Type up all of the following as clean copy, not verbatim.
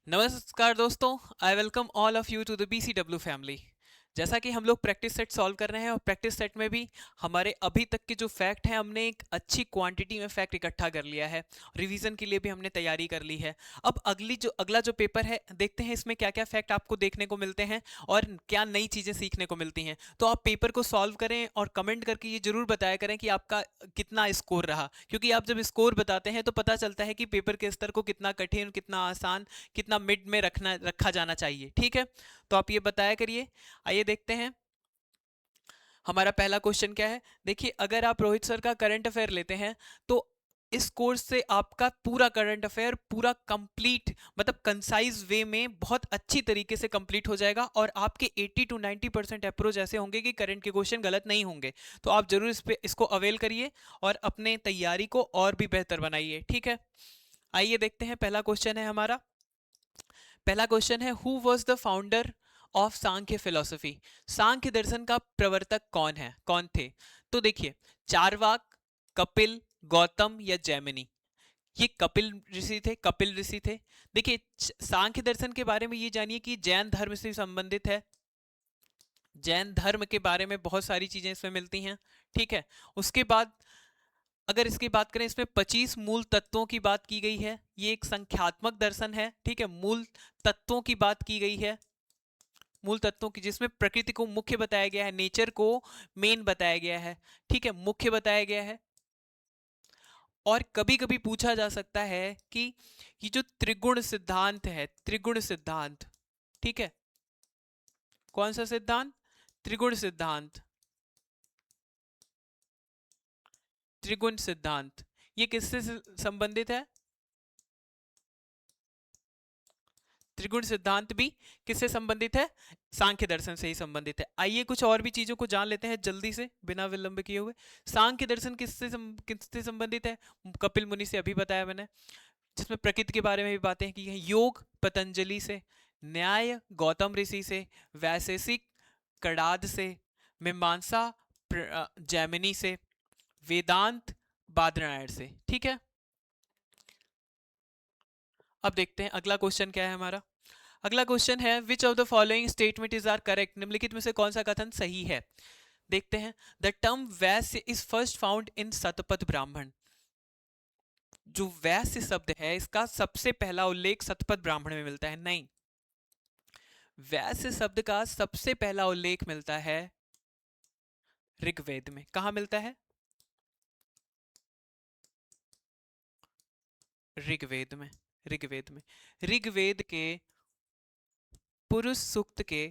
नमस्कार दोस्तों, I welcome all of you to the BCW family. जैसा कि हम लोग प्रैक्टिस सेट सॉल्व कर रहे हैं और प्रैक्टिस सेट में भी हमारे अभी तक के जो फैक्ट हैं हमने एक अच्छी क्वांटिटी में फैक्ट इकट्ठा कर लिया है। रिवीजन के लिए भी हमने तैयारी कर ली है। अब अगला जो पेपर है, देखते हैं इसमें क्या क्या फैक्ट आपको देखने को मिलते हैं और क्या नई चीज़ें सीखने को मिलती हैं। तो आप पेपर को सॉल्व करें और कमेंट करके ये जरूर बताया करें कि आपका कितना स्कोर रहा, क्योंकि आप जब स्कोर बताते हैं तो पता चलता है कि पेपर के स्तर को कितना कठिन, कितना आसान, कितना मिड में रखा जाना चाहिए। ठीक है, तो आप ये बताया करिए। आइए देखते हैं हमारा पहला क्वेश्चन क्या है। देखिए, अगर आप रोहित सर का करंट अफेयर लेते हैं तो इस कोर्स से आपका पूरा करंट अफेयर पूरा कंप्लीट, मतलब कंसाइज वे में बहुत अच्छी तरीके से कंप्लीट हो जाएगा और आपके 80 to 90% अप्रोच ऐसे होंगे कि करंट के क्वेश्चन गलत नहीं होंगे। तो आप जरूर इसको अवेल करिए और अपने तैयारी को और भी बेहतर बनाइए। ठीक है, आइए देखते हैं। पहला क्वेश्चन है हमारा, पहला क्वेश्चन है, who was the founder of Sankhya philosophy. Sankhya दर्शन का प्रवर्तक कौन है, कौन थे। तो देखिए, चारवाक, कपिल, गौतम या जैमिनी। ये कपिल ऋषि थे, कपिल ऋषि थे। देखिए, सांख्य दर्शन के बारे में ये जानिए कि जैन धर्म से संबंधित है। जैन धर्म के बारे में बहुत सारी चीजें इसमें मिलती हैं। ठीक है, उसके बाद अगर इसकी बात करें, इसमें 25 मूल तत्वों की बात की गई है। ये एक संख्यात्मक दर्शन है। ठीक है, मूल तत्वों की बात की गई है, मूल तत्वों की, जिसमें प्रकृति को मुख्य बताया गया है, नेचर को मेन बताया गया है। ठीक है, मुख्य बताया गया है। और कभी कभी पूछा जा सकता है कि ये जो त्रिगुण सिद्धांत है, त्रिगुण सिद्धांत, ठीक है, कौन सा सिद्धांत, त्रिगुण सिद्धांत, त्रिगुण सिद्धांत, ये किससे संबंधित है। त्रिगुण सिद्धांत भी किससे संबंधित है, सांख्य दर्शन से ही संबंधित है। आइए कुछ और भी चीजों को जान लेते हैं जल्दी से, बिना विलंब किए हुए। सांख्य दर्शन किससे संबंधित है, कपिल मुनि से अभी बताया मैंने, जिसमें प्रकृति के बारे में भी बातें की हैं। योग पतंजलि से, न्याय गौतम ऋषि से, वैशेषिक कड़ाद से, मीमांसा जैमिनी से, वेदांत बादरायण से। ठीक है, अब देखते हैं अगला क्वेश्चन क्या है हमारा। अगला क्वेश्चन है, which of the following statement is are correct. निम्नलिखित में से कौन सा कथन सही है। देखते हैं, the term Vysya is first found in Shatapatha Brahmana. जो वैश्य शब्द है, इसका सबसे पहला उल्लेख शतपथ ब्राह्मण में मिलता है। नहीं, वैश्य शब्द का सबसे पहला उल्लेख मिलता है ऋग्वेद में। कहा मिलता है, ऋग्वेद में। ऋग्वेद में, ऋग्वेद के पुरुष सूक्त के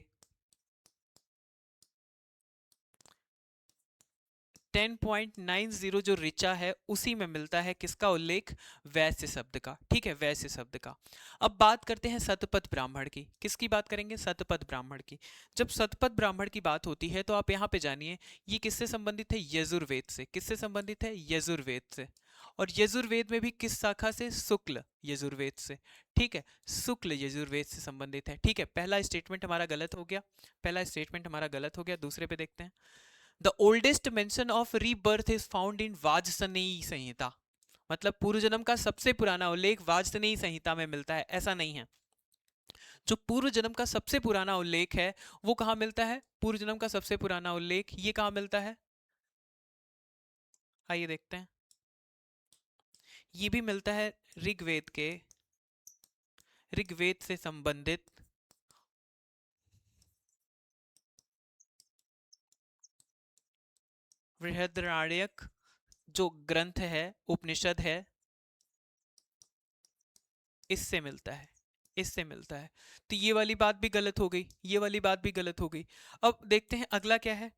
10.90 जो ऋचा है, उसी में मिलता है किसका उल्लेख, वैश्य शब्द का। ठीक है, वैश्य शब्द का। अब बात करते हैं शतपथ ब्राह्मण की। किसकी बात करेंगे, शतपथ ब्राह्मण की। जब शतपथ ब्राह्मण की बात होती है तो आप यहाँ पे जानिए ये किससे संबंधित है, यजुर्वेद से। किससे संबंधित है, यजुर्वेद से। और यजुर्वेद में भी किस शाखा से, शुक्ल यजुर्वेद से। ठीक है, शुक्ल यजुर्वेद से संबंधित है। ठीक है, पहला स्टेटमेंट हमारा गलत हो गया, पहला स्टेटमेंट हमारा गलत हो गया। दूसरे पे देखते हैं, the oldest mention of rebirth is found in Vajasaneyi Samhita. मतलब पूर्व जन्म का सबसे पुराना उल्लेख वाजसनेयी संहिता में मिलता है, ऐसा नहीं है। जो पूर्व जन्म का सबसे पुराना उल्लेख है वो कहाँ मिलता है, पूर्व जन्म का सबसे पुराना उल्लेख ये कहाँ मिलता है, आइए देखते हैं। ये भी मिलता है ऋग्वेद के, ऋग्वेद से संबंधित बृहदारण्यक जो ग्रंथ है, उपनिषद है, इससे मिलता है, इससे मिलता है। तो ये वाली बात भी गलत हो गई, ये वाली बात भी गलत हो गई। अब देखते हैं अगला क्या है।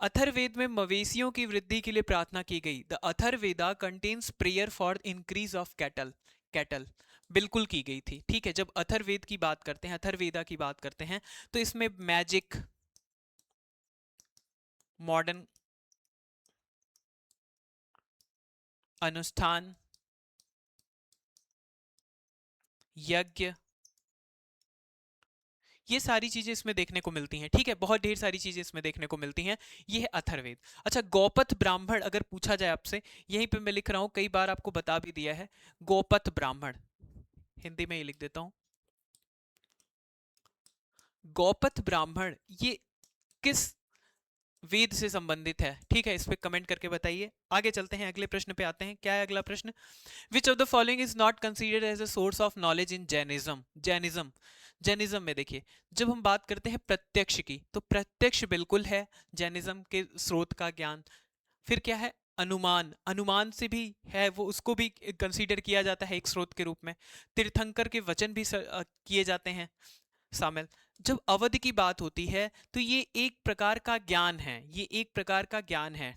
अथर्ववेद में मवेशियों की वृद्धि के लिए प्रार्थना की गई। The Atharvaveda contains prayer for increase of cattle. Cattle बिल्कुल की गई थी। ठीक है, जब अथर्ववेद की बात करते हैं, अथर्ववेदा की बात करते हैं, तो इसमें मैजिक, मॉडर्न अनुष्ठान, यज्ञ, ये सारी चीजें इसमें देखने को मिलती हैं। ठीक है, बहुत ढेर सारी चीजें इसमें देखने को मिलती हैं। ये है अथर्ववेद। अच्छा, गौपथ ब्राह्मण अगर पूछा जाए आपसे, यहीं पे मैं लिख रहा हूं, कई बार आपको बता भी दिया है, गौपथ ब्राह्मण, हिंदी में ही लिख देता हूं, गौपथ ब्राह्मण ये किस वेद से संबंधित है? ठीक है, इस पे कमेंट करके बताइए। आगे चलते हैं, अगले प्रश्न पे आते हैं। क्या है अगला प्रश्न? Which of the following is not considered as a source of knowledge in Jainism? Jainism में देखिए, जब हम बात करते हैं प्रत्यक्ष की, तो प्रत्यक्ष बिल्कुल है जैनिज्म के स्रोत का ज्ञान। फिर क्या है? अनुमान, अनुमान से भी है, वो उसको भी कंसीडर किया जाता है एक स्रोत के रूप में। तीर्थंकर के वचन भी किए जाते हैं शामिल। जब अवधि की बात होती है तो ये एक प्रकार का ज्ञान है, ये एक प्रकार का ज्ञान है,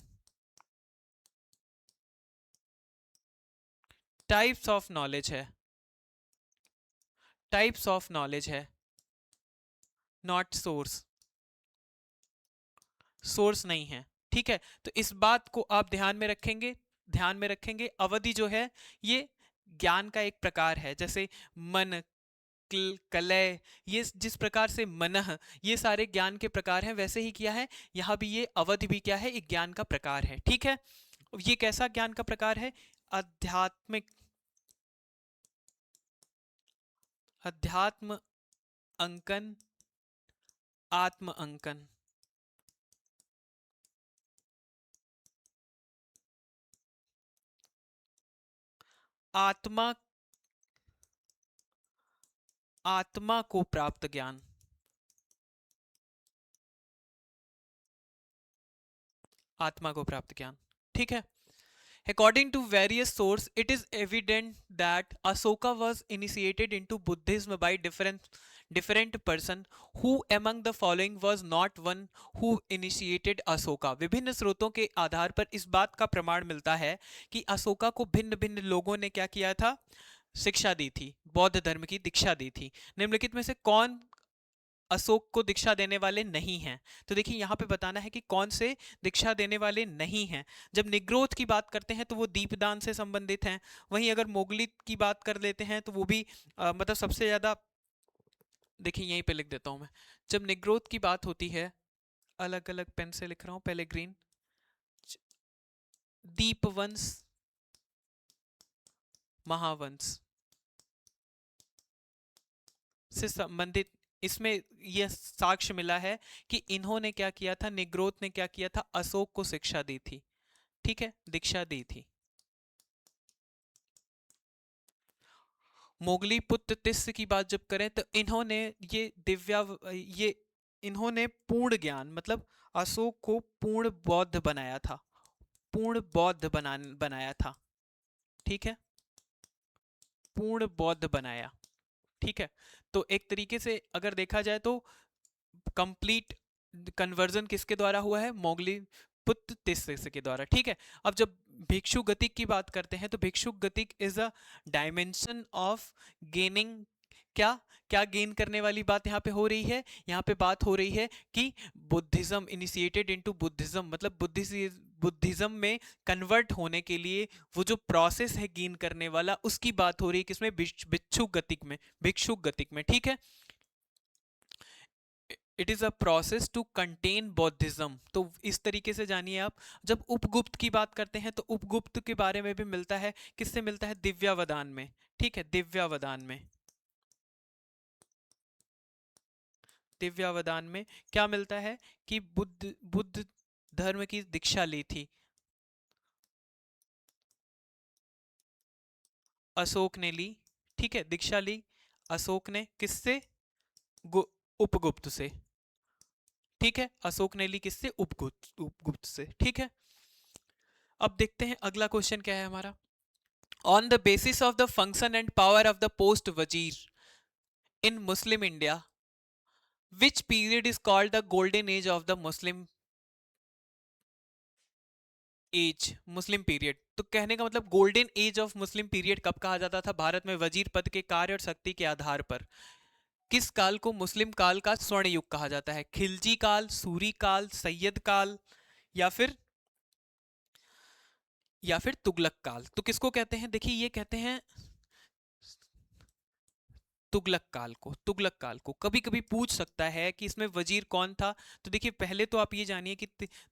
टाइप्स ऑफ नॉलेज है, टाइप्स ऑफ नॉलेज है, नॉट सोर्स, सोर्स नहीं है। ठीक है, तो इस बात को आप ध्यान में रखेंगे, ध्यान में रखेंगे। अवधि जो है ये ज्ञान का एक प्रकार है, जैसे मन, कलय, ये जिस प्रकार से मनः, ये सारे ज्ञान के प्रकार हैं, वैसे ही क्या है यहाँ भी ये अवधि भी क्या है, एक ज्ञान का प्रकार है। ठीक है, ये कैसा ज्ञान का प्रकार है? आध्यात्मिक, अध्यात्म अंकन, आत्म अंकन, आत्मा, आत्मा को प्राप्त ज्ञान, आत्मा को प्राप्त ज्ञान। ठीक है, according to various sources, it is evident that Asoka was initiated into Buddhism by different person. Who among the following was not one who initiated Asoka? विभिन्न स्रोतों के आधार पर इस बात का प्रमाण मिलता है कि अशोका को भिन्न भिन्न लोगों ने क्या किया था? शिक्षा दी थी, बौद्ध धर्म की दीक्षा दी थी। निम्नलिखित में से कौन अशोक को दीक्षा देने वाले नहीं हैं? तो देखिए यहाँ पे बताना है कि कौन से दीक्षा देने वाले नहीं हैं। जब निग्रोध की बात करते हैं तो वो दीपदान से संबंधित हैं। वहीं अगर मोगली की बात कर लेते हैं तो वो भी मतलब सबसे ज्यादा, देखिए यहीं पे लिख देता हूं मैं। जब निग्रोध की बात होती है, अलग अलग पेन से लिख रहा हूं, पहले ग्रीन, दीपवंश, महावंश से संबंधित, इसमें यह साक्ष्य मिला है कि इन्होंने क्या किया था, निग्रोध ने क्या किया था, अशोक को शिक्षा दी थी। ठीक है, दीक्षा दी थी। मोगली पुत्र तिस्य की बात जब करें तो इन्होंने ये दिव्या, ये इन्होंने पूर्ण ज्ञान, मतलब अशोक को पूर्ण बौद्ध बनाया था, पूर्ण बौद्ध बनाया था। ठीक है, पूर्ण बौद्ध बनाया। ठीक है, तो एक तरीके से अगर देखा जाए तो कंप्लीट कन्वर्जन किसके द्वारा हुआ है? मोगली पुत्र तिस्य के द्वारा। ठीक है, अब जब भिक्षु गतिक की बात करते हैं तो भिक्षु गतिक is a dimension of gaining, क्या क्या गेन करने वाली बात यहाँ पे हो रही है? यहाँ पे बात हो रही है कि बुद्धिज्म इनिशिएटेड इनटू बुद्धिज्म, मतलब बुद्धिज्म में कन्वर्ट होने के लिए वो जो प्रोसेस है गेन करने वाला, उसकी बात हो रही है किसमें? भिक्षु गतिक में, भिक्षु गतिक में। ठीक है, it is a process to contain Buddhism. तो इस तरीके से जानिए आप। जब उपगुप्त की बात करते हैं तो उपगुप्त के बारे में भी मिलता है, किससे मिलता है? दिव्यावदान में। ठीक है, दिव्यावदान में, दिव्यावदान में क्या मिलता है कि बुद्ध बुद्ध धर्म की दीक्षा ली थी, अशोक ने ली। ठीक है, दीक्षा ली अशोक ने, किससे? उपगुप्त से। ठीक है, अशोक ने ली किससे? उपगुप्त से। ठीक है, अब देखते हैं अगला क्वेश्चन क्या है हमारा। On the basis of the function and power of the post wazir in Muslim India, which period is called the golden age of the Muslim age, Muslim period? तो कहने का मतलब golden age of Muslim period कब कहा जाता था भारत में? वजीर पद के कार्य और शक्ति के आधार पर किस काल को मुस्लिम काल का स्वर्ण युग कहा जाता है? खिलजी काल, सूरी काल, सैयद काल, या फिर तुगलक काल? तो किसको कहते हैं? देखिए ये कहते हैं तुगलक काल को। तुगलक काल को कभी कभी पूछ सकता है कि इसमें वजीर कौन था। तो देखिए पहले तो आप ये जानिए कि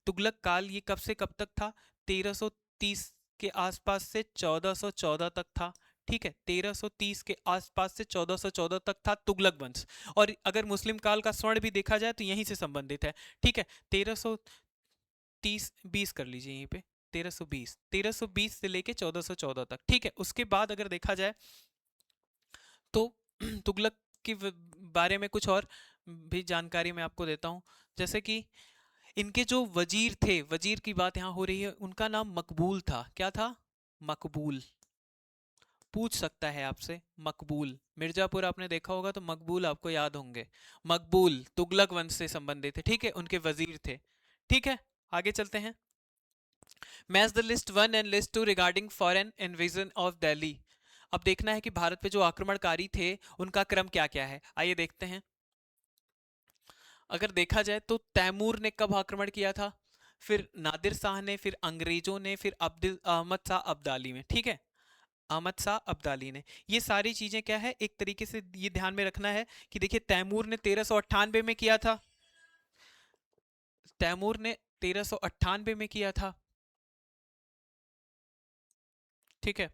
तुगलक काल ये कब से कब तक था? 1330 के आसपास से 1414 तक था। ठीक है, 1330 के आसपास से 1414 तक था तुगलक वंश। और अगर मुस्लिम काल का स्वर्ण भी देखा जाए तो यहीं से संबंधित है। ठीक है, 1330 20 कर लीजिए यहीं पे, 1320 से लेके 1414 तक। ठीक है, उसके बाद अगर देखा जाए तो तुगलक के बारे में कुछ और भी जानकारी मैं आपको देता हूँ। जैसे कि इनके जो वजीर थे, वजीर की बात यहाँ हो रही है, उनका नाम मकबूल था। क्या था? मकबूल। पूछ सकता है आपसे, मकबूल। मिर्जापुर आपने देखा होगा तो मकबूल आपको याद होंगे। मकबूल तुगलक वंश से संबंधित है। ठीक है, उनके वजीर थे। ठीक है, आगे चलते हैं। Match the list 1 and list 2 regarding foreign invasion of Delhi. अब देखना है कि भारत पे जो आक्रमणकारी थे उनका क्रम क्या क्या है। आइए देखते हैं। अगर देखा जाए तो तैमूर ने कब आक्रमण किया था, फिर नादिर शाह ने, फिर अंग्रेजों ने, फिर अब्दुल अहमद शाह अब्दाली में। ठीक है, अहमद शाह अब्दाली ने। ये सारी चीजें क्या है, एक तरीके से ये ध्यान में रखना है कि देखिए तैमूर ने 1398 में किया था। तैमूर ने 1398 में किया था। ठीक है,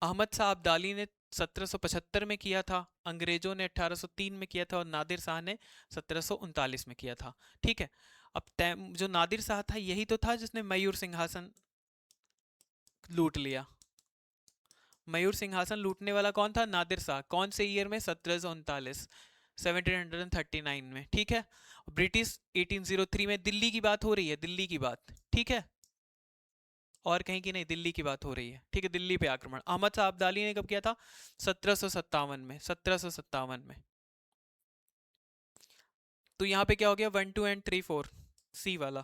अहमद शाह अब्दाली ने 1775 में किया था, अंग्रेजों ने 1803 में किया था और नादिर शाह ने 1739 में किया था। ठीक है, अब जो नादिर शाह था यही तो था जिसने मयूर सिंहासन लूट लिया। मयूर सिंहासन लूटने वाला कौन था? नादिर शाह। कौन से ईयर में? 1739, 1739 में। ठीक है, ब्रिटिश 1803 में। दिल्ली की बात हो रही है, दिल्ली की बात। ठीक है, और कहीं की नहीं, दिल्ली की बात हो रही है। ठीक है, दिल्ली पे आक्रमण अहमद शाह अब्दाली ने कब किया था? 1757 में, 1757 में। तो यहाँ पे क्या हो गया? 1 2 एंड 3 4, सी वाला।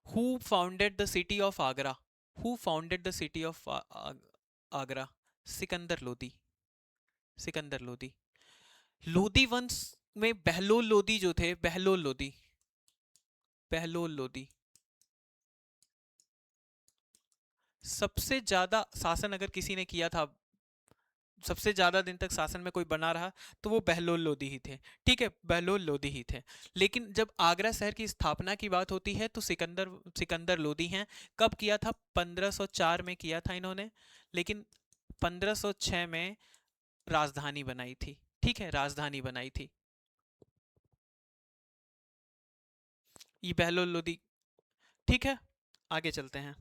Who founded the city of Agra? Who founded the city of Agra? Sikandar Lodi. Sikandar Lodi. Lodi वंश में बहलोल लोदी जो थे, बहलोल लोदी, बहलोल लोदी। सबसे ज्यादा शासन अगर किसी ने किया था, सबसे ज्यादा दिन तक शासन में कोई बना रहा, तो वो बहलोल लोदी ही थे। ठीक है, बहलोल लोदी ही थे। लेकिन जब आगरा शहर की स्थापना की बात होती है तो सिकंदर सिकंदर लोदी हैं। कब किया था? 1504 में किया था इन्होंने, लेकिन 1506 में राजधानी बनाई थी। ठीक है, राजधानी बनाई थी। ये बहलोल लोदी। ठीक है, आगे चलते हैं।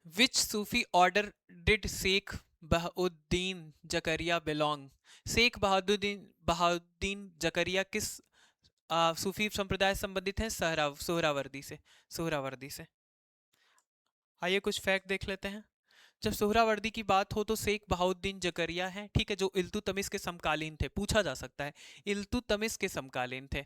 Which Sufi order did Sheikh Bahauddin Zakariya belong? Sheikh Bahauddin Bahauddin Zakariya किस सूफी संप्रदाय से संबंधित हैं? सोहरावर्दी से। सोहरावर्दी से। आइए कुछ फैक्ट देख लेते हैं। जब सोहरावर्दी की बात हो तो शेख बहाउद्दीन जकरिया हैं, ठीक है, जो इल्तुतमिश के समकालीन थे। पूछा जा सकता है, इल्तुतमिश के समकालीन थे।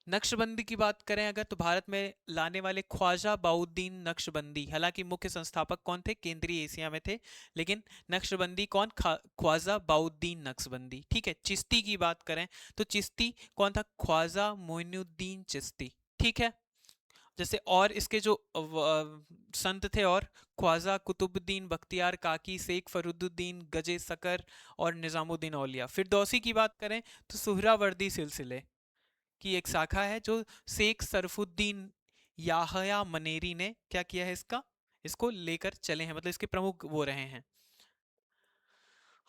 नक्शबंदी की बात करें अगर तो भारत में लाने वाले ख्वाजा बाउद्दीन नक्शबंदी, हालांकि मुख्य संस्थापक कौन थे? केंद्रीय एशिया में थे, लेकिन नक्शबंदी कौन? ख्वाजा बाउद्दीन नक्शबंदी। ठीक है, चिश्ती की बात करें तो चिश्ती कौन था? ख्वाजा मोइनुद्दीन चिश्ती। ठीक है, जैसे और इसके जो संत थे, और ख्वाजा कुतुबुद्दीन बख्तियार काकी, शेख फरुद्दीन गजे सकर और निजामुद्दीन औलिया। फिरदौसी की बात करें तो सुहरावर्दी सिलसिले की एक शाखा है जो शेख सरफुद्दीन याहया मनेरी ने क्या किया है, इसका इसको लेकर चले हैं, मतलब इसके प्रमुख वो रहे हैं।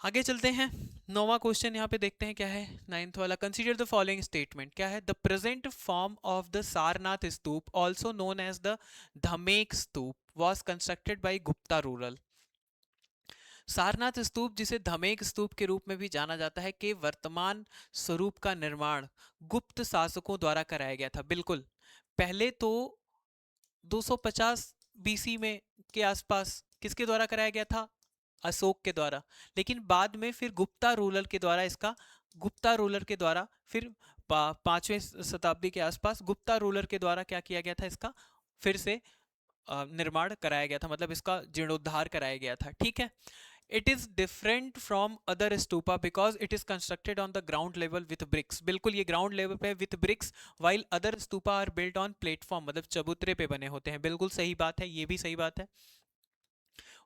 आगे चलते हैं। नौवां क्वेश्चन यहाँ पे देखते हैं क्या है, नाइन्थ वाला। Consider the following statement. क्या है? The present form of the Sarnath stupa, also known as the Dhamek stupa, was constructed by Gupta ruler. Sarnath stupa, जिसे धमेक स्तूप के रूप में भी जाना जाता है, के वर्तमान स्वरूप का निर्माण गुप्त शासकों द्वारा कराया गया था। बिल्कुल, पहले तो 250 बीसी में के आसपास किसके द्वारा कराया गया था? अशोक के द्वारा। लेकिन बाद में फिर गुप्ता रूलर के द्वारा इसका, गुप्ता रूलर के द्वारा फिर 5वीं शताब्दी के आसपास गुप्ता रूलर के द्वारा क्या किया गया था? इसका फिर से निर्माण कराया गया था, मतलब इसका जीर्णोद्धार कराया गया था। ठीक है, it is different from other stupa because it is constructed on the ground level with bricks. बिल्कुल, ये ग्राउंड लेवल पे with bricks, while other stupa are built on platform, मतलब चबूतरे पे बने होते हैं। बिल्कुल सही बात है, ये भी सही बात है।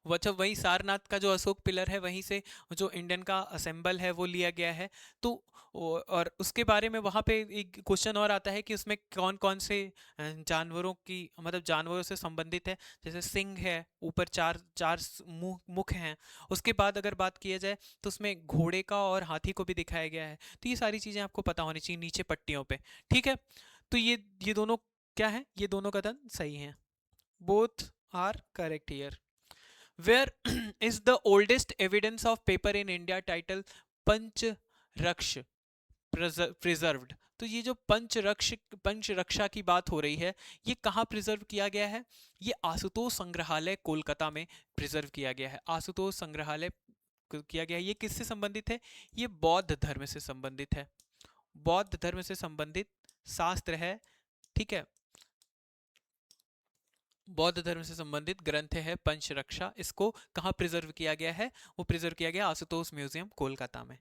वो अच्छा वही सारनाथ का जो अशोक पिलर है वहीं से जो इंडियन का असेंबल है वो लिया गया है। तो और उसके बारे में वहाँ पे एक क्वेश्चन और आता है कि उसमें कौन कौन से जानवरों की मतलब जानवरों से संबंधित है। जैसे सिंह है, ऊपर चार चार मुख हैं। उसके बाद अगर बात किया जाए तो उसमें घोड़े का और हाथी को भी दिखाया गया है। तो ये सारी चीज़ें आपको पता होनी चाहिए नीचे पट्टियों पे। ठीक है, तो ये दोनों क्या है, ये दोनों कथन सही हैं। Both are correct here. Where is the oldest evidence of paper in India title पंचरक्ष preserved? तो ये जो पंचरक्षा की बात हो रही है, ये कहाँ प्रिजर्व किया गया है? ये आशुतोष संग्रहालय कोलकाता में प्रिजर्व किया गया है। आशुतोष संग्रहालय किया गया है। ये किससे संबंधित है? ये बौद्ध धर्म से संबंधित है। बौद्ध धर्म से संबंधित शास्त्र है। ठीक है, बौद्ध धर्म से संबंधित ग्रंथ है पंचरक्षा। इसको कहाँ प्रिजर्व किया गया है? वो प्रिजर्व किया गया आशुतोष म्यूजियम कोलकाता में।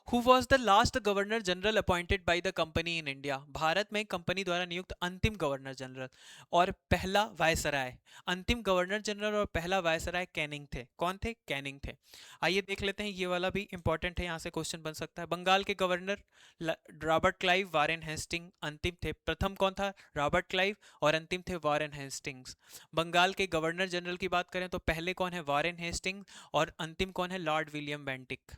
Who was the last governor general appointed by the company in India? Bharat में कंपनी द्वारा नियुक्त अंतिम गवर्नर जनरल और पहला वायसराय। अंतिम गवर्नर जनरल और पहला वायसराय कैनिंग थे। कौन थे? कैनिंग थे। आइए देख लेते हैं, ये वाला भी इंपॉर्टेंट है, यहाँ से क्वेश्चन बन सकता है। बंगाल के governor Robert Clive Warren Hasting अंतिम थे। प्रथम कौन था? रॉबर्ट क्लाइव, और अंतिम थे वारेन हेस्टिंग्स। बंगाल के गवर्नर जनरल की बात करें तो पहले कौन है? वारेन हेस्टिंग, और अंतिम कौन है? Lord William Bentinck.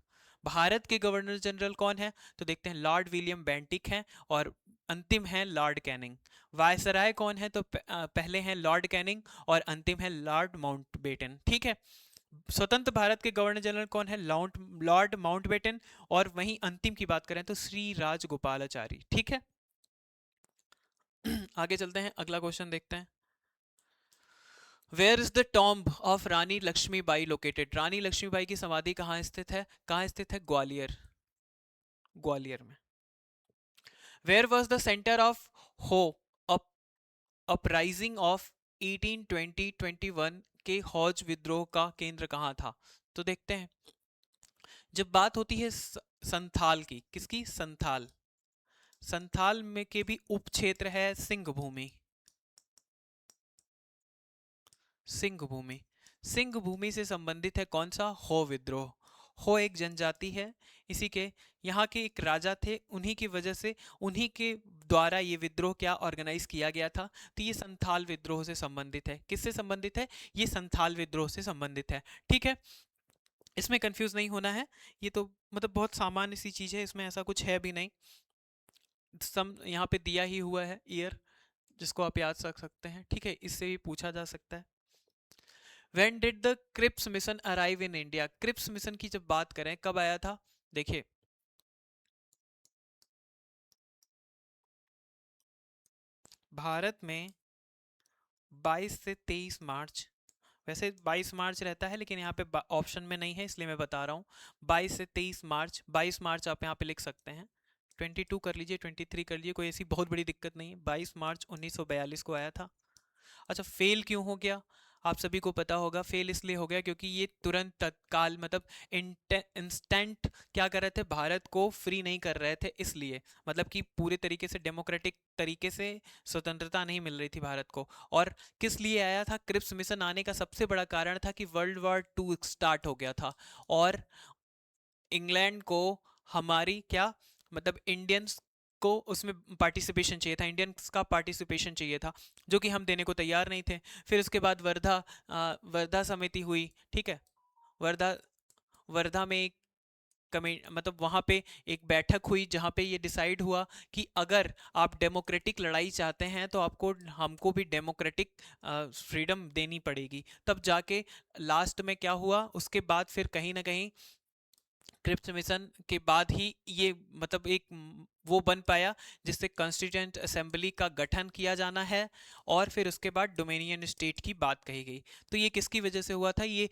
भारत के गवर्नर जनरल कौन है? तो देखते हैं, लॉर्ड विलियम बेंटिक हैं, और अंतिम है लॉर्ड कैनिंग। वायसराय कौन है? तो पहले हैं लॉर्ड कैनिंग, और अंतिम है लॉर्ड माउंटबेटन। ठीक है, स्वतंत्र भारत के गवर्नर जनरल कौन है? Lord Mountbatten. और वहीं अंतिम की बात करें तो श्री राजगोपालाचारी। ठीक है, आगे चलते हैं, अगला क्वेश्चन देखते हैं। Where is the tomb of Rani Laxmibai located? Rani Laxmibai की समाधि कहाँ स्थित है? कहाँ स्थित है? ग्वालियर, ग्वालियर में। Where was the centre of Ho uprising of 1820-21 के हौज विद्रोह का केंद्र कहाँ था? तो देखते हैं, जब बात होती है संथाल की, किसकी? संथाल। संथाल में के भी उप क्षेत्र है सिंह भूमि। सिंह भूमि, सिंह भूमि से संबंधित है कौन सा? हो विद्रोह। हो एक जनजाति है, इसी के यहाँ के एक राजा थे, उन्हीं की वजह से, उन्हीं के द्वारा ये विद्रोह क्या ऑर्गेनाइज किया गया था। तो ये संथाल विद्रोह से संबंधित है। किससे संबंधित है? ये संथाल विद्रोह से संबंधित है। ठीक है, इसमें कंफ्यूज नहीं होना है, ये तो मतलब बहुत सामान्य सी चीज है, इसमें ऐसा कुछ है भी नहीं। सम यहाँ पे दिया ही हुआ है ईयर, जिसको आप याद रख सकते हैं। ठीक है, इससे भी पूछा जा सकता है। When did the Cripps Mission arrive in India? Cripps Mission की जब बात करें, कब आया था? देखिए, भारत में 22 से 23 मार्च, वैसे 22 मार्च रहता है लेकिन यहाँ पे ऑप्शन में नहीं है, इसलिए मैं बता रहा हूँ। 22 से 23 मार्च, 22 मार्च आप यहाँ पे लिख सकते हैं। 22 कर लीजिए, 23 कर लीजिए, कोई ऐसी बहुत बड़ी दिक्कत नहीं है। 22 मार्च 1942 को आया था। अच्छा, फेल क्यों हो गया? आप सभी को पता होगा, फेल इसलिए हो गया क्योंकि ये तुरंत तत्काल मतलब इंस्टेंट क्या कर रहे थे? भारत को फ्री नहीं कर रहे थे, इसलिए मतलब कि पूरे तरीके से डेमोक्रेटिक तरीके से स्वतंत्रता नहीं मिल रही थी भारत को। और किस लिए आया था? क्रिप्स मिशन आने का सबसे बड़ा कारण था कि वर्ल्ड वॉर 2 स्टार्ट हो गया था, और इंग्लैंड को हमारी क्या मतलब इंडियंस को उसमें पार्टिसिपेशन चाहिए था, इंडियंस का पार्टिसिपेशन चाहिए था, जो कि हम देने को तैयार नहीं थे। फिर उसके बाद वर्धा समिति हुई। ठीक है, वर्धा वर्धा में एक मतलब वहाँ पे एक बैठक हुई जहाँ पे ये डिसाइड हुआ कि अगर आप डेमोक्रेटिक लड़ाई चाहते हैं तो आपको हमको भी डेमोक्रेटिक फ्रीडम देनी पड़ेगी। तब जाके लास्ट में क्या हुआ, उसके बाद फिर कहीं ना कहीं क्रिप्स मिशन के बाद ही ये मतलब एक वो बन पाया जिससे कॉन्स्टिट्यूएंट असेंबली का गठन किया जाना है, और फिर उसके बाद डोमिनियन स्टेट की बात कही गई। तो ये किसकी वजह से हुआ था? ये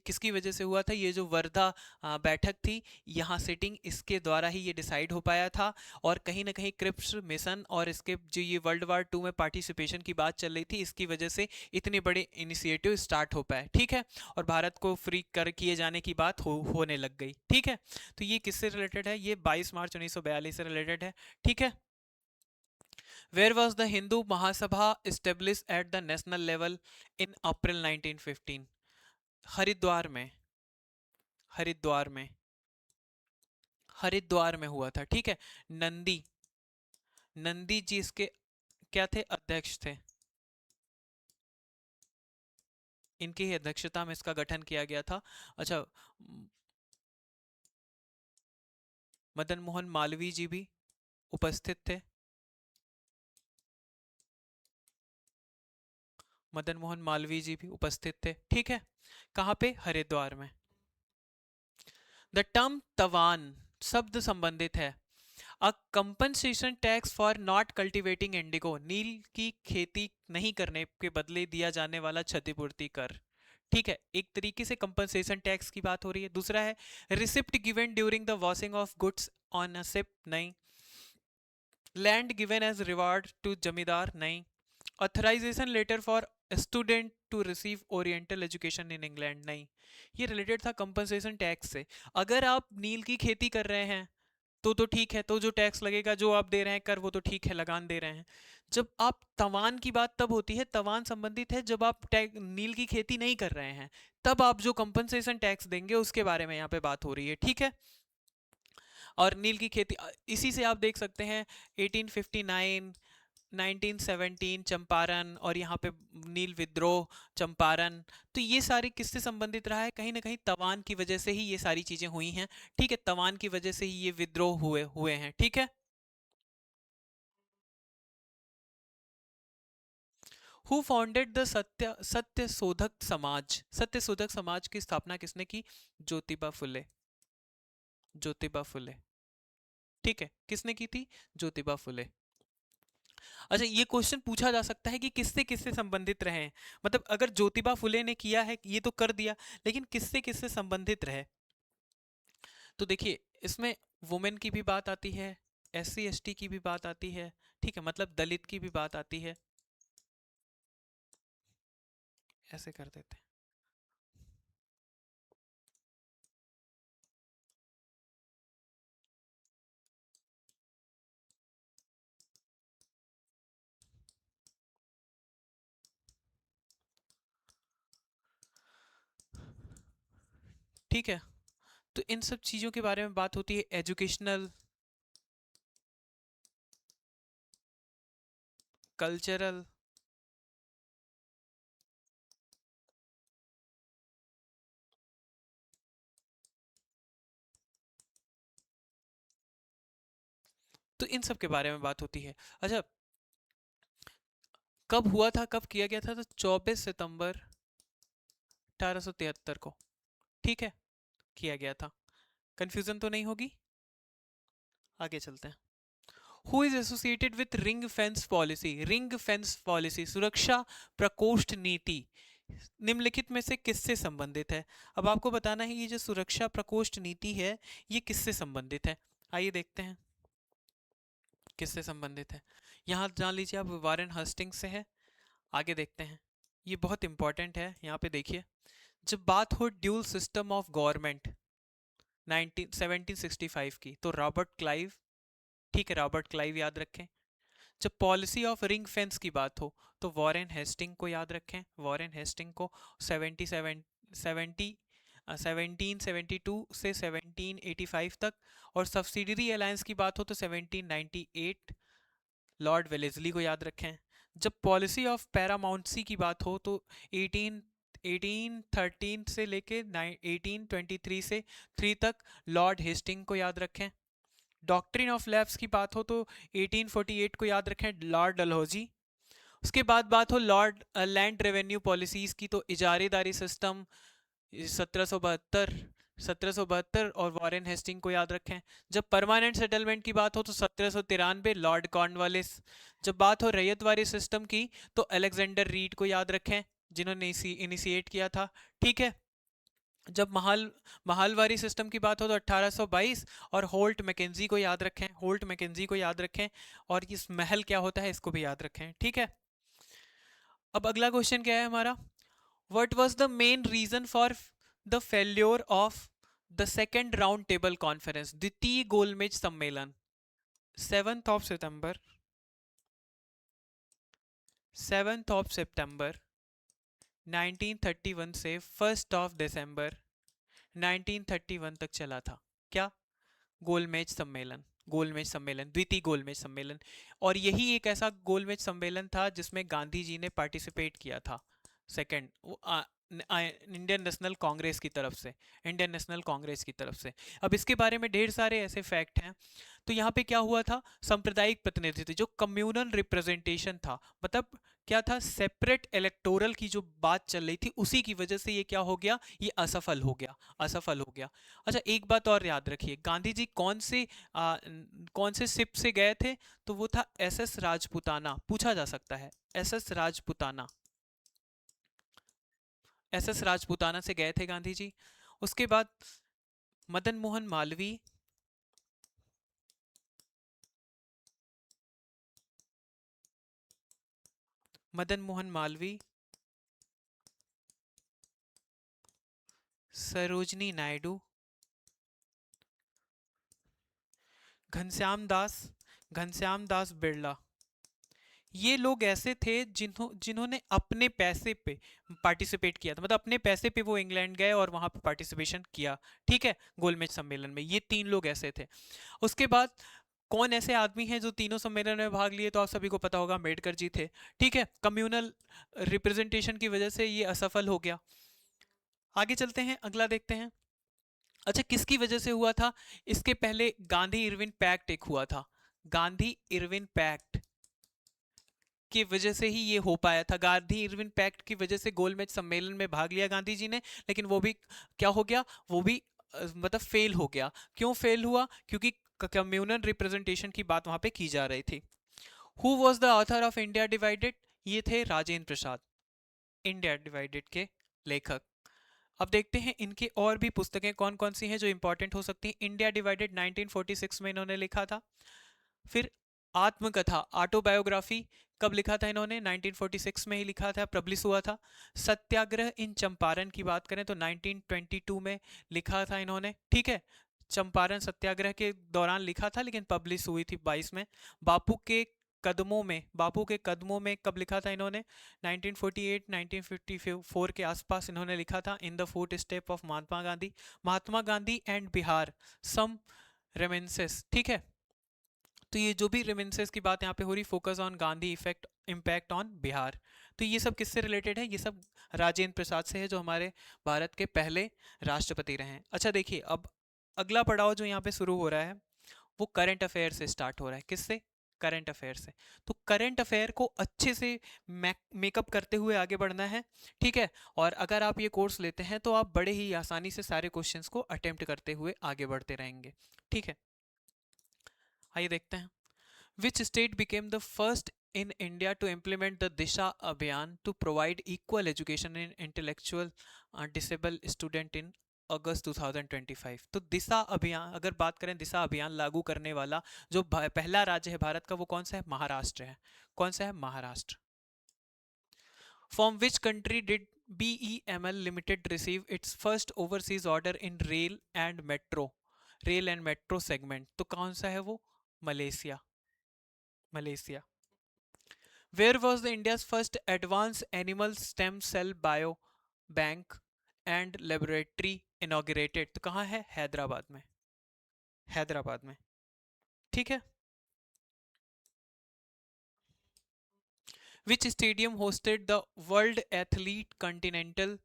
किसकी वजह से हुआ था? ये जो वर्धा बैठक थी, यहाँ सिटिंग, इसके द्वारा ही ये डिसाइड हो पाया था। और कहीं ना कहीं क्रिप्स मिशन और इसके जो ये वर्ल्ड वॉर 2 में पार्टिसिपेशन की बात चल रही थी, इसकी वजह से इतने बड़े इनिशिएटिव स्टार्ट हो पाए। ठीक है, और भारत को फ्री कर किए जाने की बात होने लग गई। ठीक है, तो ये किससे रिलेटेड है? ये 22 मार्च 1942 से रिलेटेड है। ठीक है, where was the Hindu Mahasabha establish at the national level in April 1915? Haridwar में। हरिद्वार में। हरिद्वार में हुआ था, ठीक है। नंदी, नंदी जी इसके क्या थे? अध्यक्ष थे। इनकी ही अध्यक्षता में इसका गठन किया गया था। अच्छा, मदन मोहन मालवीय जी भी उपस्थित थे। मदन मोहन मालवीय जी भी उपस्थित थे, ठीक है। कहाँ पे? हरिद्वार में। द टर्म तवान शब्द संबंधित है। A compensation tax for not cultivating indigo, नील की खेती नहीं करने के बदले दिया जाने वाला क्षतिपूर्ति कर, ठीक है। एक तरीके से कंपनसेशन टैक्स की बात हो रही है। दूसरा है receipt given during the washing of goods on a ship, नहीं। Land given as reward to zamindar, नहीं। Authorisation letter for student to receive oriental education in England, नहीं। ये रिलेटेड था कंपनसेशन टैक्स से। अगर आप नील की खेती कर रहे हैं तो ठीक है, तो जो टैक्स लगेगा, जो आप दे रहे हैं कर, वो तो ठीक है, लगान दे रहे हैं। जब आप तवान की बात तब होती है, तवान संबंधित है जब आप नील की खेती नहीं कर रहे हैं, तब आप जो कंपनसेशन टैक्स देंगे उसके बारे में यहाँ पे बात हो रही है, ठीक है। और नील की खेती इसी से आप देख सकते हैं 1859, 1917 चंपारण, और यहाँ पे नील विद्रोह, चंपारण। तो ये सारी किससे संबंधित रहा है? कहीं ना कहीं तवान की वजह से ही ये सारी चीजें हुई हैं, ठीक है। तवान की वजह से ही ये विद्रोह हुए हुए हैं, ठीक है। हु फाउंडेड द सत्य शोधक समाज? सत्य शोधक समाज की स्थापना किसने की? ज्योतिबा फुले। ज्योतिबा फुले, ठीक है। किसने की थी? ज्योतिबा फुले। अच्छा, ये क्वेश्चन पूछा जा सकता है कि किससे किससे संबंधित रहे हैं। मतलब अगर ज्योतिबा फुले ने किया है ये तो कर दिया, लेकिन किससे किससे संबंधित रहे? तो देखिए, इसमें वुमेन की भी बात आती है, एससी एसटी की भी बात आती है, ठीक है, मतलब दलित की भी बात आती है। ऐसे कर देते हैं, ठीक है। तो इन सब चीजों के बारे में बात होती है। एजुकेशनल, कल्चरल, तो इन सब के बारे में बात होती है। अच्छा, कब हुआ था, कब किया गया था? तो 24 सितंबर 1873 को, ठीक है, किया गया था। कंफ्यूजन तो नहीं होगी? आगे चलते हैं। Who is associated with ring fence policy? Ring fence policy, सुरक्षा प्रकोष्ठ नीति, निम्नलिखित में से किससे संबंधित है? अब आपको बताना है ये जो सुरक्षा प्रकोष्ठ नीति है ये किससे संबंधित है। आइए देखते हैं किससे संबंधित है। यहाँ जान लीजिए आप, वारेन हस्टिंग से है। आगे देखते हैं, ये बहुत इंपॉर्टेंट है। यहाँ पे देखिए, जब बात हो ड्यूल सिस्टम ऑफ गवर्नमेंट 1765 की, तो रॉबर्ट क्लाइव, ठीक है, रॉबर्ट क्लाइव याद रखें। जब पॉलिसी ऑफ रिंग फेंस की बात हो तो वॉरेन हेस्टिंग को याद रखें, वॉरेन हेस्टिंग को। 77 70 1772 से 1785 तक। और सब्सिडरी अलायंस की बात हो तो 1798, लॉर्ड वेलेस्ली को याद रखें। जब पॉलिसी ऑफ पैरामाउंटसी की बात हो तो 18 1813 से लेके 1823 से 3 तक, लॉर्ड हेस्टिंग को याद रखें। डॉक्ट्रिन ऑफ लैप्स की बात हो तो 1848 को याद रखें, लॉर्ड डलहौजी। उसके बाद बात हो लॉर्ड लैंड रेवेन्यू पॉलिसीज की, तो इजारेदारी सिस्टम 1772, 1772 और वॉरेन हेस्टिंग को याद रखें। जब परमानेंट सेटलमेंट की बात हो तो 1793, लॉर्ड कॉर्नवालिस। जब बात हो रैयतवारी सिस्टम की तो अलेक्जेंडर रीड को याद रखें, जिन्होंने इनिशिएट किया था, ठीक है। जब महालवारी सिस्टम की बात हो तो 1822, और होल्ट मैकेंजी को याद रखें, होल्ट मैकेंजी को याद रखें। और इस महल क्या होता है इसको भी याद रखें, ठीक है। अब अगला क्वेश्चन क्या है हमारा? What was the main reason for the failure of the second round table conference, द्वितीय गोलमेज सम्मेलन? 7 सितंबर 7 सितंबर 1931 से 1 दिसंबर 1931 तक चला था। क्या? गोलमेज सम्मेलन। गोलमेज सम्मेलन, द्वितीय गोलमेज सम्मेलन। और यही एक ऐसा गोलमेज सम्मेलन था जिसमें गांधी जी ने पार्टिसिपेट किया था। सेकंड, इंडियन नेशनल कांग्रेस की तरफ से। इंडियन नेशनल कांग्रेस की तरफ से। अब इसके बारे में ढेर सारे ऐसे फैक्ट हैं। तो यहाँ पे क्या हुआ था? सांप्रदायिक प्रतिनिधित्व, जो कम्युनल रिप्रेजेंटेशन था, मतलब क्या था, सेपरेट इलेक्टोरल की जो बात चल रही थी, उसी की वजह से ये क्या हो गया, ये असफल हो गया, असफल हो गया। अच्छा, एक बात और याद रखिए, गांधी जी कौन से शिप से गए थे? तो वो था एसएस राजपुताना। पूछा जा सकता है, एसएस राजपुताना। एसएस राजपुताना से गए थे गांधी जी। उसके बाद मदन मोहन मालवीय, मदन मोहन मालवीय, सरोजनी नायडू, घनश्याम दास, घनश्याम दास बिरला, ये लोग ऐसे थे जिन्होंने अपने पैसे पे पार्टिसिपेट किया था, मतलब अपने पैसे पे वो इंग्लैंड गए और वहां पे पार्टिसिपेशन किया। ठीक है, गोलमेज सम्मेलन में ये 3 लोग ऐसे थे। उसके बाद कौन ऐसे आदमी हैं जो तीनों सम्मेलन में भाग लिए? तो आप सभी को पता होगा, अम्बेडकर जी थे। ठीक है, कम्युनल रिप्रेजेंटेशन की वजह से ये असफल हो गया। आगे चलते हैं, अगला देखते हैं। अच्छा, किसकी वजह से हुआ था? इसके पहले गांधी इरविन पैक्ट एक हुआ था। गांधी इरविन पैक्ट की वजह से ही ये हो पाया था। गांधी इरविन पैक्ट की वजह से गोलमेज सम्मेलन में भाग लिया गांधी जी ने, लेकिन वो भी क्या हो गया, वो भी मतलब फेल हो गया। क्यों फेल हुआ? क्योंकि कम्युनल रिप्रेजेंटेशन की बात वहां पे की जा रही थी। Who was the author of India divided? ये थे राजेंद्र प्रसाद, इंडिया डिवाइडेड के लेखक। अब देखते हैं इनके और भी पुस्तकें कौन कौन सी हैं जो इंपॉर्टेंट हो सकती हैं। इंडिया डिवाइडेड 1946 में इन्होंने लिखा था। फिर आत्मकथा, ऑटोबायोग्राफी, कब लिखा था इन्होंने? 1946 में ही लिखा था, पब्लिश हुआ था। सत्याग्रह इन चंपारण की बात करें तो 1922 में लिखा था इन्होंने। ठीक है, चंपारण सत्याग्रह के दौरान लिखा था, लेकिन पब्लिश हुई थी 22 में। बापू के कदमों में, बापू के कदमों में कब लिखा था इन्होंने? 1948 1954 के आसपास इन्होंने लिखा था। In the footstep of Mahatma Gandhi, Mahatma Gandhi and Bihar, some reminiscence. ठीक है, तो ये जो भी रेमिनिसेंस की बात यहाँ पे हो रही, focus on Gandhi effect impact on Bihar, तो ये सब किससे रिलेटेड है? ये सब राजेंद्र प्रसाद से है, जो हमारे भारत के पहले राष्ट्रपति रहे हैं। अच्छा देखिए, अब अगला पड़ाव जो यहाँ पे शुरू हो रहा है वो करंट अफेयर से स्टार्ट हो रहा है। किससे? करंट अफेयर से। तो करंट अफेयर को अच्छे से मेकअप करते हुए आगे बढ़ना है। ठीक है, और अगर आप ये कोर्स लेते हैं तो आप बड़े ही आसानी से सारे क्वेश्चंस को अटेम्प्ट करते हुए आगे बढ़ते रहेंगे। ठीक है, आइए देखते हैं। Which state became the first in India to implement the Disha Abhiyan to provide equal education in intellectual disabled student in अगस्त 2025? तो दिशा अभियान, अगर बात करें दिशा अभियान लागू करने वाला जो पहला राज्य है भारत का, वो कौन सा है? महाराष्ट्र है। कौन सा है? Maharashtra. From which country did BEML Limited receive its first overseas order in rail and metro segment? तो कौन सा है वो? Malaysia, Malaysia. Where was the India's first advanced animal stem cell bio bank and laboratory inaugurated? तो कहाँ है? हैदराबाद में, हैदराबाद में। ठीक है। Which stadium hosted the World Athlete Continental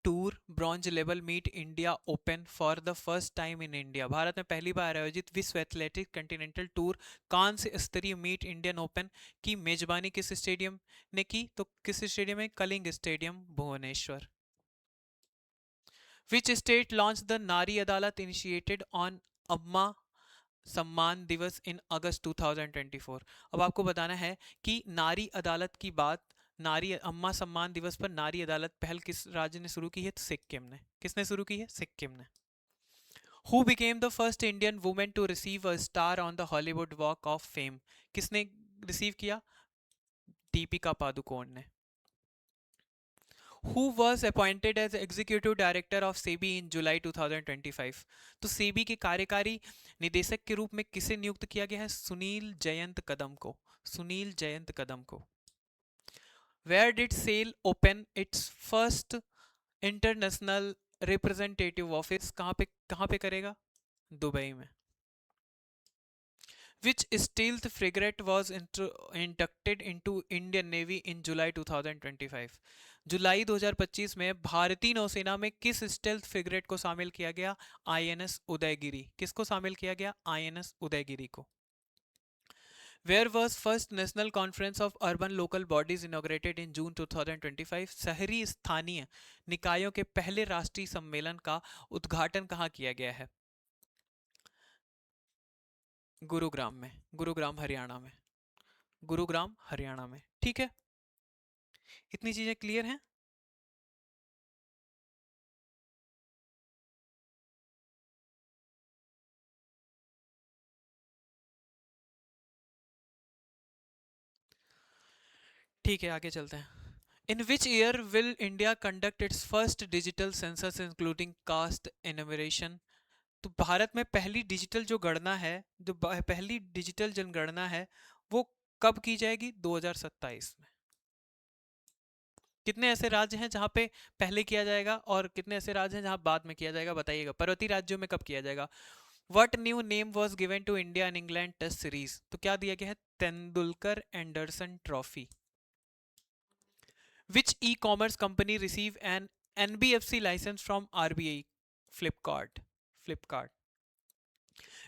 Tour bronze level meet India open for the first time in India? Bharat में पहली बार आयोजित विश्व एथलेटिक कंटिनेंटल टूर कांस्य स्तरीय मीट इंडियन ओपन की मेजबानी किस स्टेडियम ने की? तो किस स्टेडियम में? Kalinga stadium, Bhubaneswar. Which state launch the Nari Adalat initiated on अम्मा सम्मान दिवस इन अगस्त 2024? अब आपको बताना है कि नारी अदालत की बात, नारी अम्मा सम्मान दिवस पर नारी अदालत पहल किस राज्य ने शुरू की है? तो सिक्किम ने। किसने शुरू की है? सिक्किम ने। Who became the first Indian women to receive a star on the Hollywood walk of fame? किसने रिसीव किया? दीपिका पादुकोण ने। Who was appointed as executive director of SEBI in July 2025? तो सेबी के कार्यकारी निदेशक के रूप में किसे नियुक्त किया गया है? सुनील जयंत कदम को, सुनील जयंत कदम को। Where did SAIL open its first international representative office? कहाँ पे करेगा? दुबई में. Which stealth frigate was inducted into Indian Navy in July 2025? जुलाई 2025 में भारतीय नौसेना में किस स्टेल्थ फ्रिगेट को शामिल किया गया? आईएनएस उदयगिरी. किसको शामिल किया गया? आईएनएस उदयगिरी को. Where was first national conference of urban local bodies inaugurated in June 2025? शहरी स्थानीय निकायों के पहले राष्ट्रीय सम्मेलन का उद्घाटन कहाँ किया गया है? गुरुग्राम में. गुरुग्राम हरियाणा में. गुरुग्राम हरियाणा में. ठीक है, इतनी चीजें क्लियर हैं. ठीक है, आगे चलते हैं. In which year will India conduct its first digital census including caste enumeration? तो भारत में पहली डिजिटल जो गणना है, जो पहली डिजिटल जनगणना है, वो कब की जाएगी? 2027 में. कितने ऐसे राज्य हैं जहां पे पहले किया जाएगा और कितने ऐसे राज्य हैं जहां बाद में किया जाएगा? बताइएगा. पर्वतीय राज्यों में कब किया जाएगा? What new name was given to India and England test series? तो क्या दिया गया है? Tendulkar Anderson trophy. Which e-commerce company receive an NBFC license from RBI? Flipkart. Flipkart.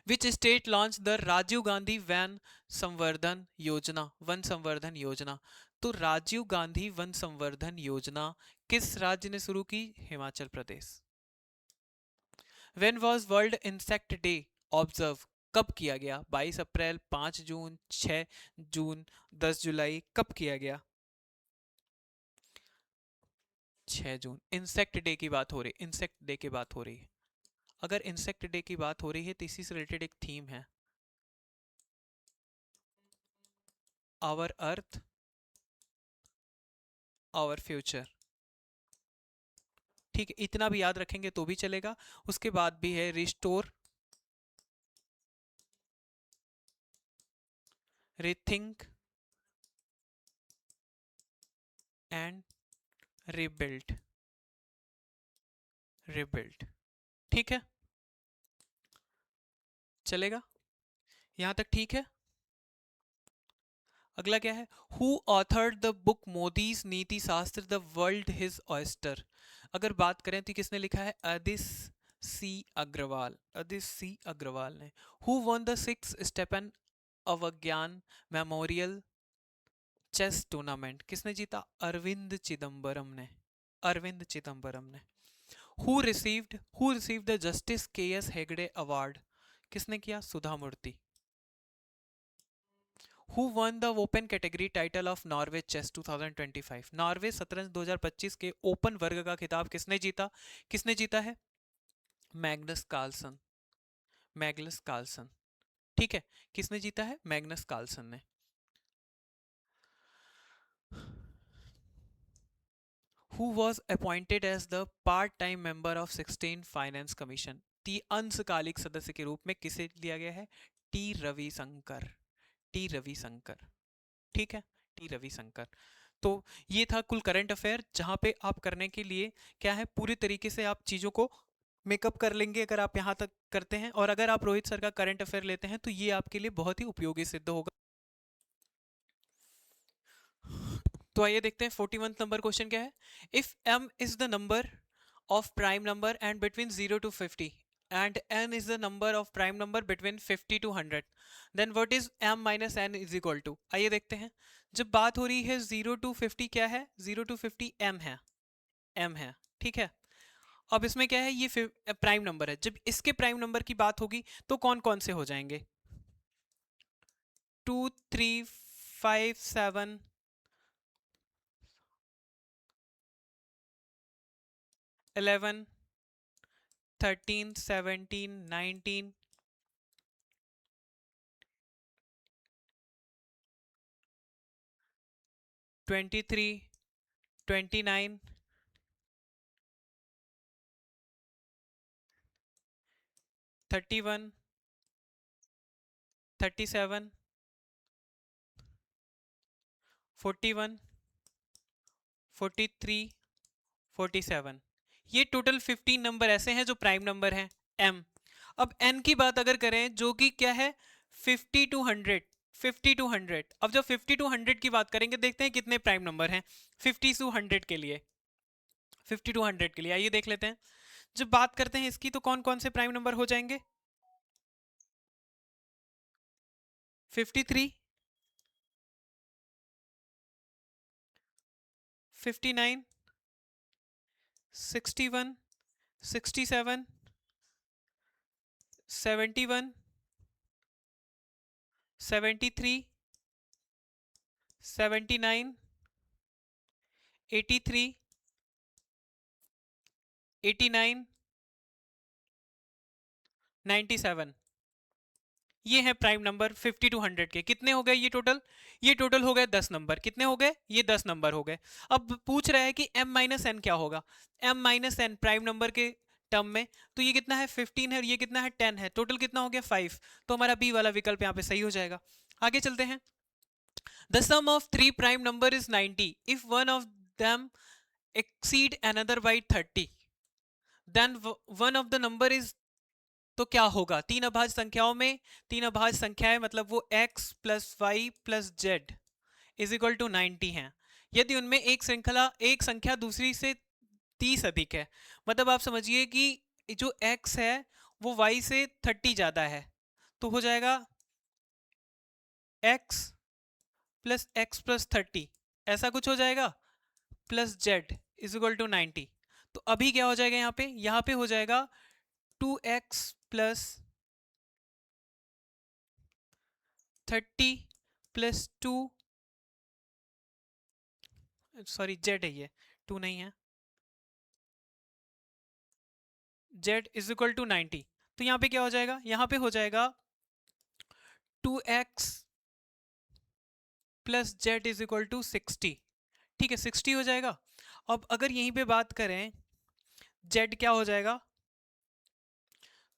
Which state launched the Rajiv Gandhi Van Samvardhan Yojana? One संवर्धन योजना. तो Rajiv Gandhi one संवर्धन योजना किस राज्य ने शुरू की? Himachal Pradesh. When was World Insect Day observe? कब किया गया? 22 अप्रैल, 5 जून, 6 जून, 10 जुलाई. कब किया गया? 6 जून. इंसेक्ट डे की बात हो रही है. इंसेक्ट डे की बात हो रही है. अगर इंसेक्ट डे की बात हो रही है तो इसी से रिलेटेड एक थीम है, आवर अर्थ आवर फ्यूचर. ठीक है, इतना भी याद रखेंगे तो भी चलेगा. उसके बाद भी है restore, rethink and rebuild. Rebuild. ठीक है, चलेगा. यहां तक ठीक है. अगला क्या है? Who authored the book Modi's नीति शास्त्र द वर्ल्ड हिज ऑयस्टर? अगर बात करें तो किसने लिखा है? अदिस सी अग्रवाल. अदिस सी अग्रवाल ने. हु वन द सिक्स स्टेपन अवज्ञान मेमोरियल चेस टूर्नामेंट? किसने जीता? अरविंद चिदम्बरम ने. अरविंद चिदम्बरम ने. Who received the justice K S Hegde award? किसने किया? Sudha Murthy. Who won the open category title of Norway chess 2025? नॉर्वे शतरंज 2025 के ओपन वर्ग का खिताब किसने जीता? किसने जीता है? Magnus Carlsen. Magnus Carlsen. ठीक है, किसने जीता है? मैग्नस कार्लसन ने. Who was appointed as the part-time member of 16 finance commission? ती अंशकालिक सदस्य के रूप में किसे लिया गया है? टी रविशंकर. टी रविशंकर. ठीक है, टी रविशंकर. तो ये था कुल करंट अफेयर, जहां पे आप करने के लिए क्या है, पूरी तरीके से आप चीजों को मेकअप कर लेंगे अगर आप यहां तक करते हैं. और अगर आप रोहित सर का करंट अफेयर लेते हैं तो ये आपके लिए बहुत ही उपयोगी सिद्ध होगा. तो आइए देखते हैं 41 नंबर क्वेश्चन क्या है. If m is the number of prime number and between 0 to 50 and n is the number of prime number between 50 to 100, then what is m minus n is equal to? आइए देखते हैं. जब बात हो रही है 0 to 50, क्या है? 0 to 50 m है. m है. ठीक है. अब इसमें क्या है? ये प्राइम नंबर है. जब इसके प्राइम नंबर की बात होगी तो कौन कौन से हो जाएंगे? 2 3 5 7 11 13 17 19 23 29 31 37 41 43, 47, ये टोटल 15 नंबर ऐसे हैं जो प्राइम नंबर हैं m। अब n की बात अगर करें जो कि क्या है 50 टू 100, 50 टू 100। अब जब 50 टू 100 की बात करेंगे देखते हैं कितने प्राइम नंबर हैं 50 टू 100 के लिए। 50 टू 100 के लिए आइए देख लेते हैं। जब बात करते हैं इसकी तो कौन कौन से प्राइम नंबर हो जाएंगे 53, 59, 61, 67, 71, 73, 79, 83, 89, 97। ये है प्राइम नंबर 50 टू 100 के। कितने हो गए ये टोटल हो गए 10 नंबर। कितने हो गए ये 10 नंबर हो गए। अब पूछ रहा है कि m माइनस एन क्या होगा। m minus n prime number के टर्म में तो ये कितना है 15 है और ये कितना है 10 है। टोटल कितना हो गया 5। तो हमारा बी वाला विकल्प यहाँ पे सही हो जाएगा। आगे चलते हैं। The sum of three prime number is 90 if one of them exceed another by 30 then one of the number is। तो क्या होगा तीन अभाज्य संख्याओं में, तीन अभाज्य संख्याएं मतलब वो x plus y plus z is equal to 90 है। यदि उनमें एक संख्या दूसरी से 30 अधिक है, मतलब आप समझिए कि जो x है वो y से 30 ज्यादा है, तो हो जाएगा x प्लस एक्स प्लस 30 ऐसा कुछ हो जाएगा plus z is equal to 90। तो अभी क्या हो जाएगा यहाँ पे हो जाएगा 2x plus 30 plus 2, sorry Z है ये 2 नहीं है, जेड इज इक्वल टू 90। तो यहाँ पे क्या हो जाएगा यहाँ पे हो जाएगा 2x plus z is equal to 60। ठीक है 60 हो जाएगा। अब अगर यहीं पे बात करें जेड क्या हो जाएगा,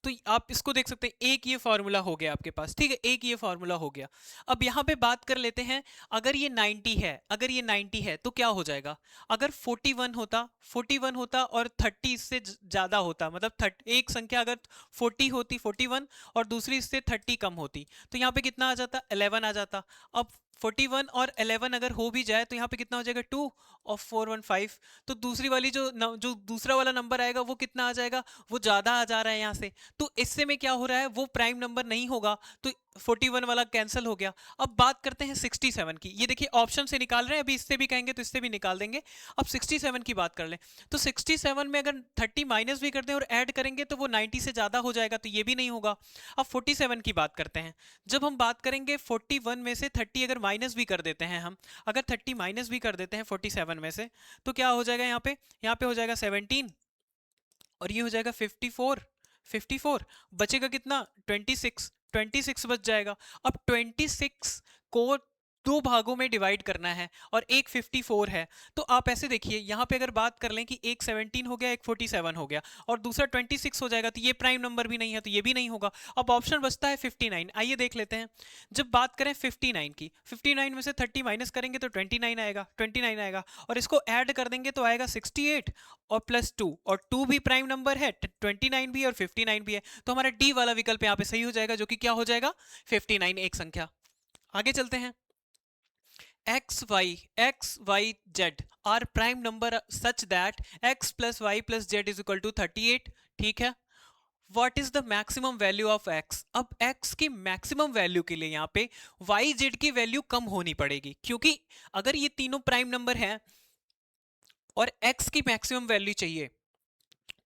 तो आप इसको देख सकते हैं एक ये फॉर्मूला हो गया आपके पास। ठीक है एक ये फॉर्मूला हो गया। अब यहाँ पे बात कर लेते हैं अगर ये 90 है, अगर ये 90 है तो क्या हो जाएगा अगर 41 होता, 41 होता और 30 इससे ज्यादा होता, मतलब एक संख्या अगर 40 होती 41 और दूसरी इससे 30 कम होती तो यहाँ पे कितना आ जाता 11 आ जाता। अब 41 और 11 अगर हो भी जाए तो यहाँ पे कितना हो जाएगा 2 और 415। तो दूसरी वाली जो दूसरा वाला नंबर आएगा वो कितना आ जाएगा, वो ज्यादा आ जा रहा है यहाँ से। तो इससे में क्या हो रहा है वो प्राइम नंबर नहीं होगा, तो 41 वाला कैंसिल हो गया। अब बात करते हैं 67 की। ये देखिए ऑप्शन से निकाल रहे हैं, अभी इससे भी कहेंगे तो इससे भी निकाल देंगे। अब 67 की बात कर लें तो 67 में अगर 30 माइनस भी कर दें और ऐड करेंगे तो वो 90 से ज्यादा हो जाएगा, तो ये भी नहीं होगा। अब 47 की बात करते हैं। जब हम बात करेंगे 41 में से 30 अगर माइनस भी कर देते हैं, हम अगर 30 माइनस भी कर देते हैं 47 में से तो क्या हो जाएगा यहाँ पे हो जाएगा 17 और ये हो जाएगा 54, 54 बचेगा कितना 26, 26 बच जाएगा। अब 26 को दो भागों में डिवाइड करना है और एक 54 है। तो आप ऐसे देखिए यहाँ पे अगर बात कर लें कि एक 17 हो गया एक 47 हो गया और दूसरा 26 हो जाएगा, तो ये प्राइम नंबर भी नहीं है तो ये भी नहीं होगा। अब ऑप्शन बचता है 59। आइए देख लेते हैं। जब बात करें 59 की, 59 में से 30 माइनस करेंगे तो 29 आएगा, 29 आएगा और इसको ऐड कर देंगे तो आएगा 68 और प्लस 2, और 2 भी प्राइम नंबर है 29 भी और 59 भी है। तो हमारा डी वाला विकल्प यहाँ पे सही हो जाएगा जो कि क्या हो जाएगा 59 एक संख्या। आगे चलते हैं। X Y z are prime number such that x plus y plus z is equal to 38। ठीक है what is the maximum value of x. अब एक्स की मैक्सिमम वैल्यू के लिए यहाँ पे वाई जेड की वैल्यू कम होनी पड़ेगी, क्योंकि अगर ये तीनों प्राइम नंबर हैं और एक्स की मैक्सिमम वैल्यू चाहिए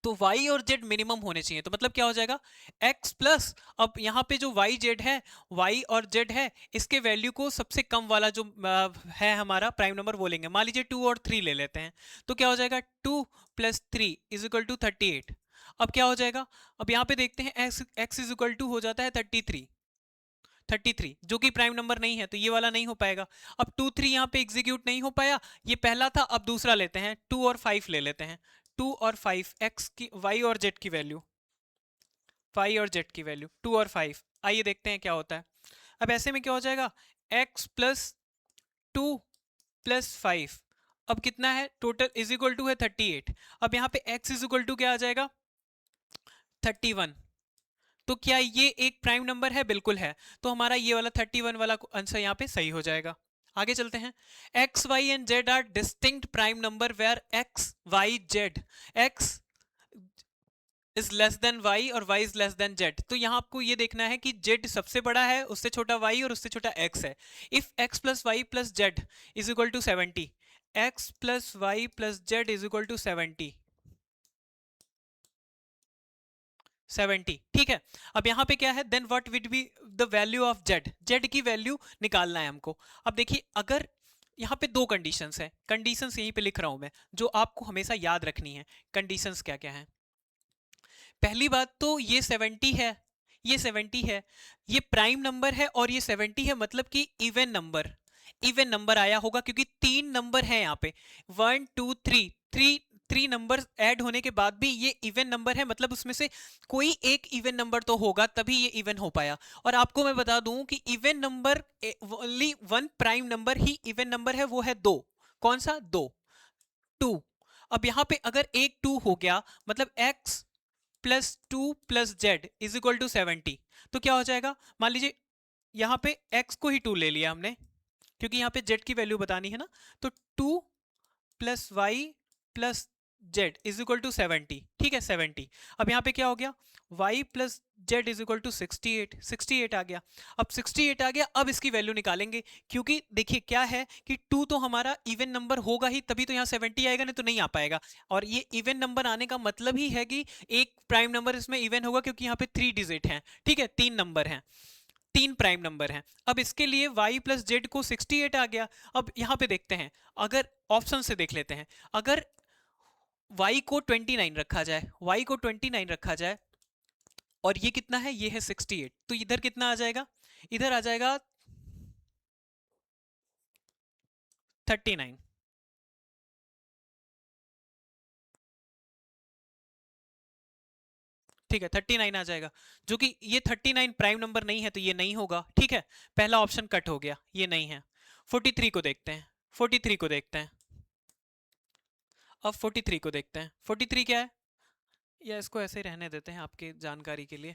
तो y और z मिनिमम होने चाहिए। तो मतलब क्या हो जाएगा x प्लस, अब यहाँ पे जो y z है, y और z है, इसके वैल्यू को सबसे कम वाला जो है हमारा प्राइम नंबर वो लेंगे। मान लीजिए 2 और 3 ले लेते हैं तो क्या हो जाएगा 2 प्लस 3 इज इक्वल टू 38। अब क्या हो जाएगा, अब यहाँ पे देखते हैं x इज इक्वल टू हो जाता है 33, 33 जो कि प्राइम नंबर नहीं है तो ये वाला नहीं हो पाएगा। अब 2 3 यहाँ पे एग्जीक्यूट नहीं हो पाया, ये पहला था। अब दूसरा लेते हैं 2 और 5 ले लेते हैं। 2 और 5 x की y और z की वैल्यू, y और z की वैल्यू 2 और 5। आइए देखते हैं क्या होता है। अब ऐसे में क्या हो जाएगा x प्लस 2 प्लस 5 अब कितना है टोटल इज इक्वल टू है 38। अब यहाँ पे x इज इक्वल टू क्या आ जाएगा 31। तो क्या ये एक प्राइम नंबर है? बिल्कुल है। तो हमारा ये वाला 31 वाला आंसर यहाँ पे सही हो जाएगा। आगे चलते हैं। X Y and Z are distinct prime number where X Y Z X is less than Y और Y is less than Z. तो यहाँ आपको ये देखना है कि जेड सबसे बड़ा है, उससे छोटा वाई और उससे छोटा एक्स है। If x plus y plus z is equal to 70, x plus y plus z is equal to 70, 70 ठीक है। अब यहाँ पे क्या है then what would be the value of z, z की वैल्यू निकालना है हमको। अब देखिए अगर यहाँ पे दो कंडीशंस है, कंडीशंस यहीं पे लिख रहा हूं मैं जो आपको हमेशा याद रखनी है। कंडीशंस क्या क्या है? पहली बात तो ये 70 है, ये 70 है, ये प्राइम नंबर है और ये 70 है, मतलब कि इवन नंबर, इवन नंबर आया होगा क्योंकि तीन नंबर है यहाँ पे, 1 2 3, थ्री नंबर ऐड होने के बाद भी ये इवन नंबर है, मतलब उसमें से कोई एक इवन नंबर तो होगा तभी ये इवन हो पाया। और आपको मैं बता दूं कि even number only one prime number ही इवन नंबर है, वो है दो। कौन सा? दो, टू। अब यहाँ पे अगर एक टू हो गया मतलब x plus two plus z is equal to 70, तो क्या हो जाएगा? मान लीजिए यहाँ पे x को ही टू ले लिया हमने क्योंकि यहाँ पे z की वैल्यू बतानी है ना, तो two plus y plus z is equal to 70, ठीक है 70। अब यहाँ पे क्या हो गया y plus z is equal to 68, 68 आ गया। अब 68 आ गया, अब इसकी वैल्यू निकालेंगे क्योंकि देखिए क्या है कि 2 तो हमारा इवन नंबर होगा ही तभी तो यहाँ 70 आएगा, नहीं तो नहीं आ पाएगा। और ये इवन नंबर आने का मतलब ही है कि एक प्राइम नंबर इसमें इवन होगा क्योंकि यहाँ पे 3 डिजिट हैं, ठीक है, तीन नंबर हैं, तीन प्राइम नंबर हैं। अब इसके लिए y प्लस जेड को 68 आ गया। अब यहाँ पे देखते हैं, अगर ऑप्शन से देख लेते हैं, अगर y को 29 रखा जाए, y को 29 रखा जाए और ये कितना है, ये है 68, तो इधर कितना आ जाएगा? इधर आ जाएगा 39, ठीक है 39 आ जाएगा। जो कि ये 39 प्राइम नंबर नहीं है तो ये नहीं होगा, ठीक है, पहला ऑप्शन कट हो गया, ये नहीं है। 43 को देखते हैं, 43 को देखते हैं। अब 43 को देखते हैं, 43 क्या है, या इसको ऐसे ही रहने देते हैं आपके जानकारी के लिए,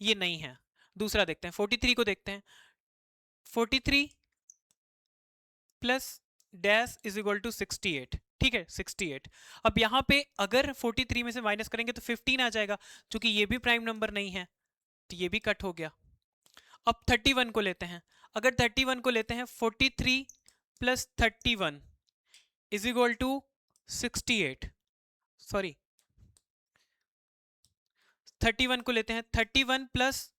ये नहीं है। दूसरा देखते हैं, 43 को देखते हैं। 43 plus dash is equal to 68, ठीक है 68। अब यहाँ पे अगर 43 में से माइनस करेंगे तो 15 आ जाएगा, क्योंकि ये भी प्राइम नंबर नहीं है तो ये भी कट हो गया। अब 31 को लेते हैं, अगर 31 को लेते हैं 43 plus 31 is equal to 68, sorry 31 को लेते हैं, 31 प्लस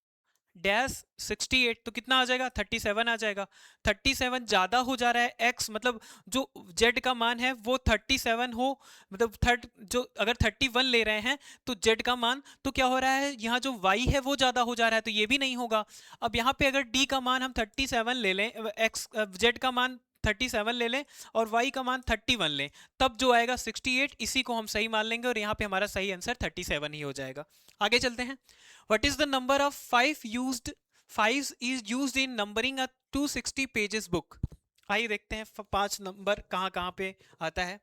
डैश 68 तो कितना आ जाएगा? 37 आ जाएगा। 37 ज्यादा हो जा रहा है x, मतलब जो z का मान है वो 37 हो, मतलब थर्ड जो अगर 31 ले रहे हैं तो z का मान तो क्या हो रहा है, यहाँ जो y है वो ज्यादा हो जा रहा है तो ये भी नहीं होगा। अब यहाँ पे अगर d का मान हम 37 ले लें, x z का मान 37 ले लें और y का मान 31 लें, तब जो आएगा 68, इसी को हम सही मान लेंगे और यहाँ पे हमारा सही आंसर 37 ही हो जाएगा। आगे चलते हैं। What is the number of fives is used in numbering a 260 pages book? आइए देखते हैं पांच नंबर कहाँ कहाँ पे आता है।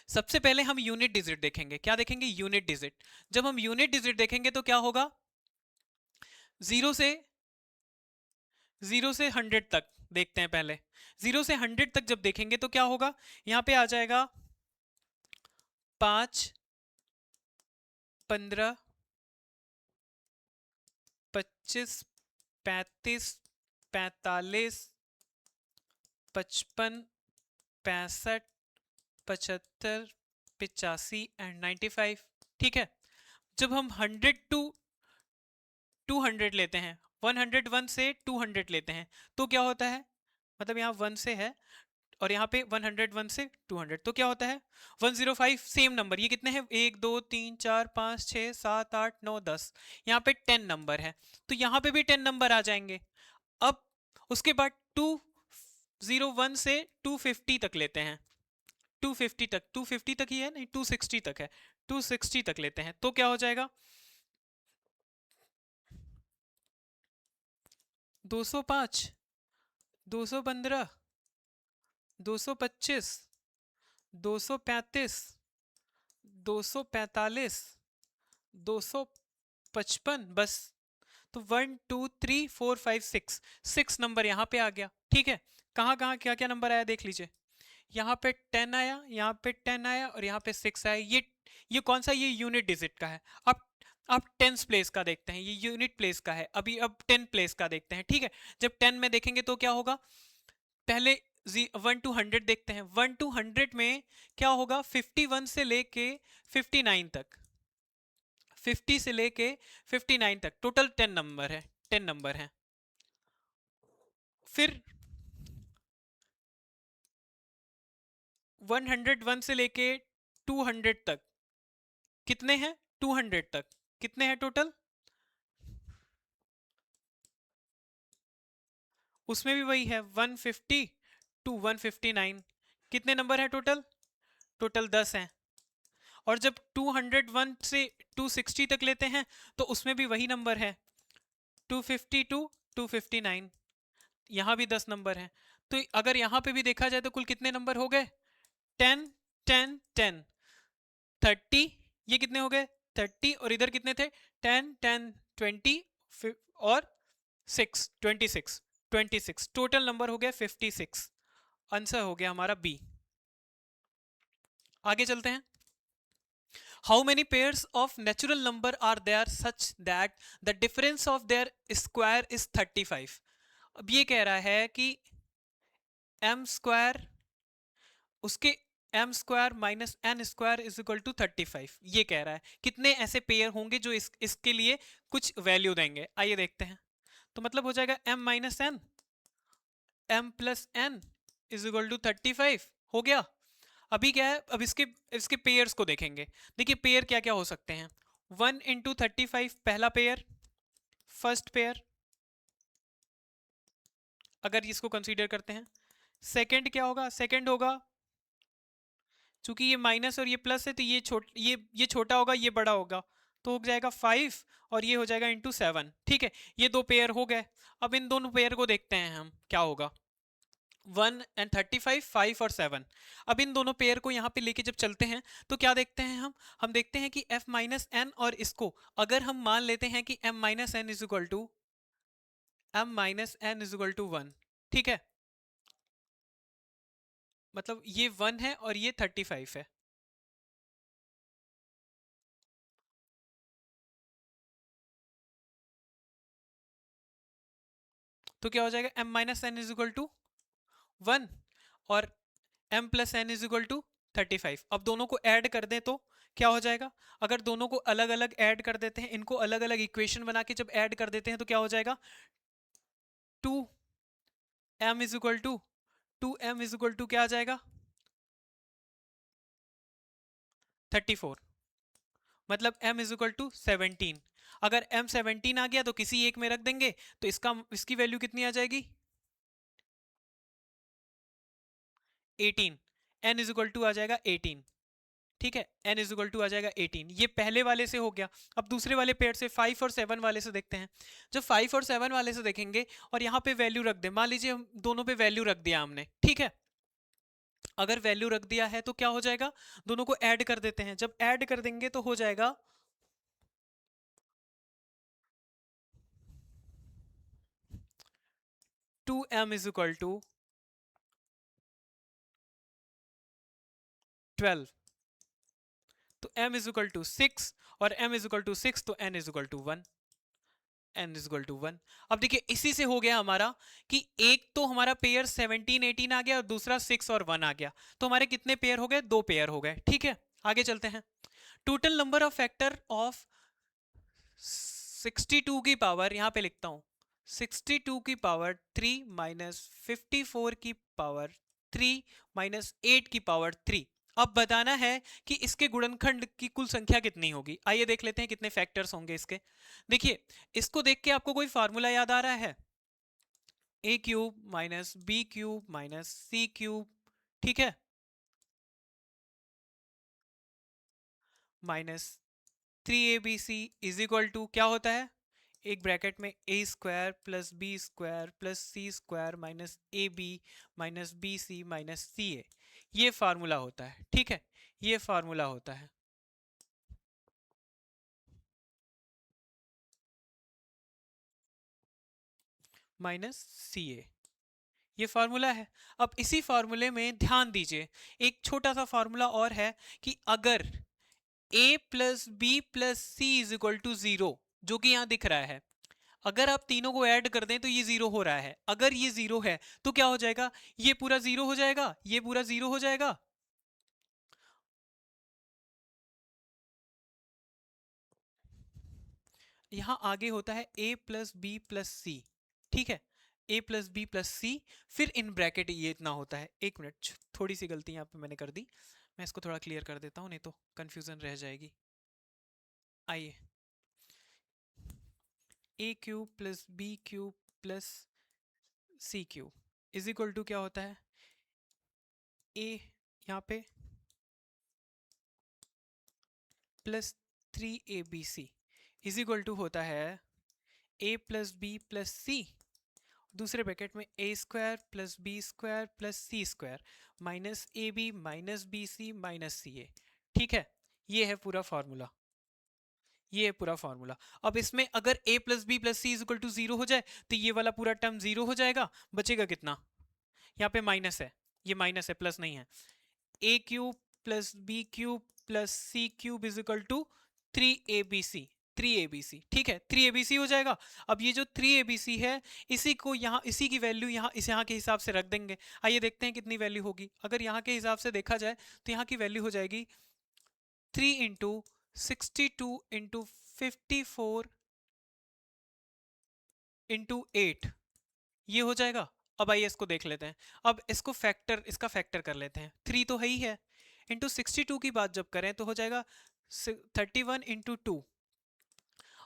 सबसे पहले हम यूनिट डिजिट देखेंगे, क्या देखेंगे? Unit digit. जब हम यूनिट डिजिट देखेंगे तो क्या होगा? जीरो से 100 तक देखते हैं पहले। 0 से 100 तक जब देखेंगे तो क्या होगा? यहाँ पे आ जाएगा 5, 15, 25, 35, 45, 55, 65, 75, 85 एंड 95, ठीक है। जब हम 100 टू 200 लेते हैं, 101 से 200 लेते हैं तो क्या होता है? मतलब यहाँ 1 से है और यहाँ पे 101 से 200 तो क्या होता है? 105। सेम नंबर, ये कितने हैं? 1 2 3 4 5 6 7 8 9 10, यहाँ पे 10 नंबर है तो यहाँ पे भी 10 नंबर आ जाएंगे। अब उसके बाद 201 से 250 तक लेते हैं, 250 तक, 250 तक ही है, नहीं 260 तक है, 260 तक लेते हैं तो क्या हो जाएगा? 205, 215, 225, 235, 245, 255, बस। तो 1 2 3 4 5 6, 6 नंबर यहाँ पे आ गया। ठीक है, कहाँ कहाँ क्या क्या नंबर आया देख लीजिए। यहाँ पे 10 आया, यहाँ पे 10 आया और यहाँ पे 6 आया। ये कौन सा, ये यूनिट डिजिट का है। अब टेंस प्लेस का देखते हैं, ये यूनिट प्लेस का है। अभी अब 10 प्लेस का देखते हैं। ठीक है, जब 10 में देखेंगे तो क्या होगा, पहले 1 to 100 देखते हैं। 1 to 100 में क्या होगा, 51 से लेके 59 तक, 50 से लेके 59 तक टोटल 10 नंबर है, 10 नंबर है। फिर 101 से लेके 200 तक कितने हैं, 200 तक कितने हैं टोटल, उसमें भी वही है 150 टू 159, कितने नंबर है टोटल, टोटल 10 हैं। और जब 201 से 260 तक लेते हैं तो उसमें भी वही नंबर है 250 टू 259, यहाँ भी 10 नंबर हैं। तो अगर यहाँ पे भी देखा जाए तो कुल कितने नंबर हो गए, 10 10 10 30, ये कितने हो गए 30, और इधर कितने थे 10 10 20 और 6 26, 26 टोटल नंबर हो गया 56। आंसर हो गया हमारा बी। आगे चलते हैं। How many pairs of natural number are there such that the difference of their square is 35। अब ये कह रहा है कि एम स्क्वायर, उसके m square minus n square is equal to 35, ये कह रहा है कितने ऐसे पेयर होंगे जो इसके लिए कुछ वैल्यू देंगे। आइए देखते हैं। तो मतलब हो जाएगा m minus n, m plus n is equal to 35 हो गया। अभी क्या है, अब इसके इसके पेयर्स को देखेंगे। देखिए पेयर क्या क्या हो सकते हैं, 1 into 35 पहला पेयर, फर्स्ट पेयर, अगर इसको कंसीडर करते हैं। सेकंड क्या होगा, सेकंड होगा, चूंकि ये माइनस और ये प्लस है तो ये छोटा होगा, ये बड़ा होगा, तो हो जाएगा 5 और ये हो जाएगा इंटू 7। ठीक है, ये दो पेयर हो गए। अब इन दोनों पेयर को देखते हैं हम क्या होगा, 1 and 35, 5 और 7। अब इन दोनों पेयर को यहाँ पे लेके जब चलते हैं तो क्या देखते हैं हम देखते हैं कि f माइनस एन, और इसको अगर हम मान लेते हैं कि m minus n is equal to one, ठीक है, मतलब ये 1 है और ये 35 है, तो क्या हो जाएगा, m minus n is equal to 1 और m plus n is equal to 35। अब दोनों को ऐड कर दें तो क्या हो जाएगा, अगर दोनों को अलग अलग ऐड कर देते हैं, इनको अलग अलग इक्वेशन बना के जब ऐड कर देते हैं तो क्या हो जाएगा, 2m is equal to 2m is equal to क्या आ जाएगा, 34, मतलब m इज इक्वल टू 17। अगर m 17 आ गया तो किसी एक में रख देंगे तो इसकी वैल्यू कितनी आ जाएगी, 18, n इज इक्वल टू आ जाएगा 18। ठीक है, n इज इक्वल टू आ जाएगा 18, ये पहले वाले से हो गया। अब दूसरे वाले पेयर से 5 और 7 वाले से देखते हैं। जब 5 और 7 वाले से देखेंगे और यहाँ पे वैल्यू रख दे, मान लीजिए हम दोनों पे वैल्यू रख दिया हमने, ठीक है, अगर वैल्यू रख दिया है तो क्या हो जाएगा, दोनों को ऐड कर देते हैं। जब ऐड कर देंगे तो हो जाएगा 2m इज इक्वल टू 12, तो m इज इक्वल टू 6 और m इज इक्वल टू 6 तो n is equal to 1, n is equal to 1। अब देखिए इसी से हो गया हमारा कि एक तो हमारा पेयर 17 18 आ गया और दूसरा 6 और 1 आ गया, तो हमारे कितने पेयर हो गए, दो पेयर हो गए। ठीक है, आगे चलते हैं। Total number of factor of 62 की पावर, यहां पे लिखता हूं 62 की पावर 3 माइनस 54 की पावर 3 माइनस 8 की पावर 3। अब बताना है कि इसके गुणनखंड की कुल संख्या कितनी होगी। आइए देख लेते हैं कितने फैक्टर्स होंगे इसके। देखिए इसको देख के आपको कोई फार्मूला याद आ रहा है, ए cube minus B cube minus C cube, ठीक है, minus 3abc is equal to क्या होता है, एक ब्रैकेट में A square plus B square plus C square minus A B minus B C minus C A. ये फार्मूला होता है, ठीक है, ये फार्मूला होता है। माइनस सी ए, ये फार्मूला है। अब इसी फार्मूले में ध्यान दीजिए, एक छोटा सा फार्मूला और है कि अगर a plus B plus c is equal to zero, जो कि यहां दिख रहा है, अगर आप तीनों को ऐड कर दें तो ये जीरो हो रहा है। अगर ये जीरो है तो क्या हो जाएगा, ये पूरा जीरो हो जाएगा, ये पूरा जीरो हो जाएगा। यहां आगे होता है a प्लस बी प्लस सी, ठीक है, a प्लस बी प्लस सी, फिर इन ब्रैकेट ये इतना होता है। एक मिनट, थोड़ी सी गलती यहाँ पे मैंने कर दी, मैं इसको थोड़ा क्लियर कर देता हूँ, नहीं तो कंफ्यूजन रह जाएगी। आइए, a cube plus b cube plus c cube is equal to क्या होता है, a यहाँ पे plus 3abc is equal to होता है a plus B plus C, दूसरे ब्रैकेट में A square plus B square plus C square minus A B minus B C minus C A, ठीक है, ये है पूरा फॉर्मूला, ये है पूरा फॉर्मूला। अब इसमें अगर a plus B plus c is equal to zero हो जाए तो ये वाला पूरा टर्म जीरो हो जाएगा, बचेगा कितना, यहाँ पे माइनस है, ये माइनस है, प्लस नहीं है। ए cube plus b cube plus c cube is equal to 3abc, 3abc, ठीक है, 3abc हो जाएगा। अब ये जो 3abc है, इसी को यहाँ, इसी की वैल्यू यहाँ, इस यहाँ के हिसाब से रख देंगे। आइए देखते हैं कितनी वैल्यू होगी। अगर यहाँ के हिसाब से देखा जाए तो यहाँ की वैल्यू हो जाएगी 3 इंटू 62 इंटू 54 इंटू 8, ये हो जाएगा। अब आइए इसको देख लेते हैं। अब इसको फैक्टर, इसका फैक्टर कर लेते हैं। 3 तो है ही है, इंटू 62 की बात जब करें तो हो जाएगा 31 इंटू 2,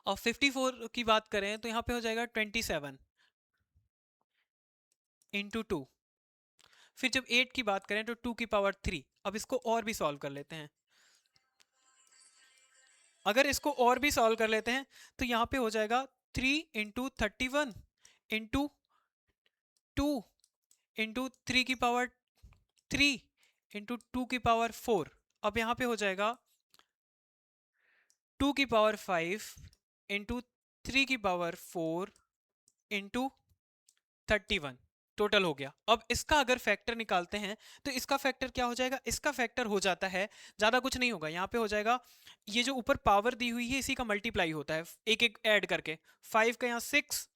और 54 की बात करें तो यहाँ पे हो जाएगा 27 इंटू 2, फिर जब 8 की बात करें तो 2 की पावर 3। अब इसको और भी सॉल्व कर लेते हैं। अगर इसको और भी सॉल्व कर लेते हैं तो यहाँ पे हो जाएगा 3 इंटू 31 इंटू 2 इंटू 3 की पावर 3 इंटू 2 की पावर 4। अब यहाँ पे हो जाएगा 2 की पावर 5 इंटू 3 की पावर 4 इंटू 31, टोटल हो गया। अब इसका अगर फैक्टर निकालते हैं तो इसका फैक्टर क्या हो जाएगा, इसका फैक्टर हो जाता है, ज्यादा कुछ नहीं होगा, यहाँ पे हो जाएगा, ये जो ऊपर पावर दी हुई है इसी का मल्टीप्लाई होता है एक एक ऐड करके। 5 का यहाँ 6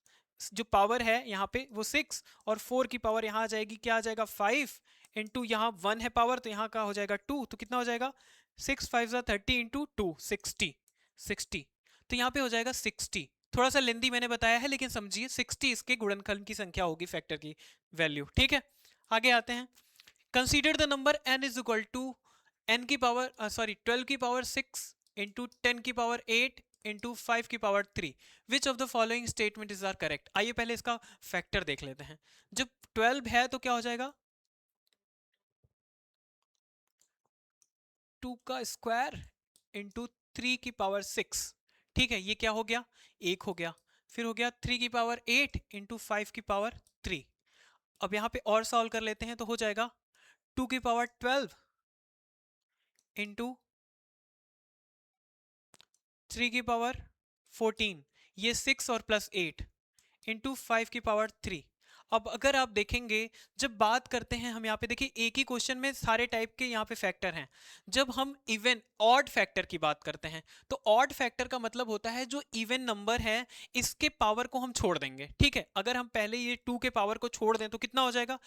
जो पावर है यहाँ पे वो 6, और 4 की पावर यहाँ आ जाएगी, क्या आ जाएगा 5 इंटू यहाँ 1 है पावर तो यहाँ का हो जाएगा 2, तो कितना हो जाएगा 6 5 30 इंटू 2 60, 60, तो यहाँ पे हो जाएगा 60। थोड़ा सा लेंदी मैंने बताया है लेकिन समझिए 60 इसके गुणनखंड की संख्या होगी, फैक्टर की वैल्यू, ठीक है। आगे आते हैं। Consider the number n is equal to n की पावर सॉरी 12 की पावर 6 इंटू 10 की पावर 8 इंटू 5 की power 3, which of the following statement is are correct. आइए पहले इसका फैक्टर देख लेते हैं। जब 12 है तो क्या हो जाएगा 2 का स्क्वायर इंटू 3 की पावर 6, ठीक है, ये क्या हो गया, एक हो गया। फिर हो गया 3 की पावर 8 इंटू 5 की पावर 3। अब यहाँ पे और सॉल्व कर लेते हैं तो हो जाएगा 2 की पावर 12 इंटू 3 की पावर 14, ये 6 और प्लस 8 इंटू 5 की पावर 3। अब अगर आप देखेंगे, जब बात करते हैं हम यहाँ पे, देखिए एक ही क्वेश्चन में सारे टाइप के यहाँ पे फैक्टर हैं। जब हम इवन ऑड फैक्टर की बात करते हैं तो ऑड फैक्टर का मतलब होता है जो इवन नंबर है इसके पावर को हम छोड़ देंगे, ठीक है। अगर हम पहले ये 2 के पावर को छोड़ दें तो कितना हो जाएगा,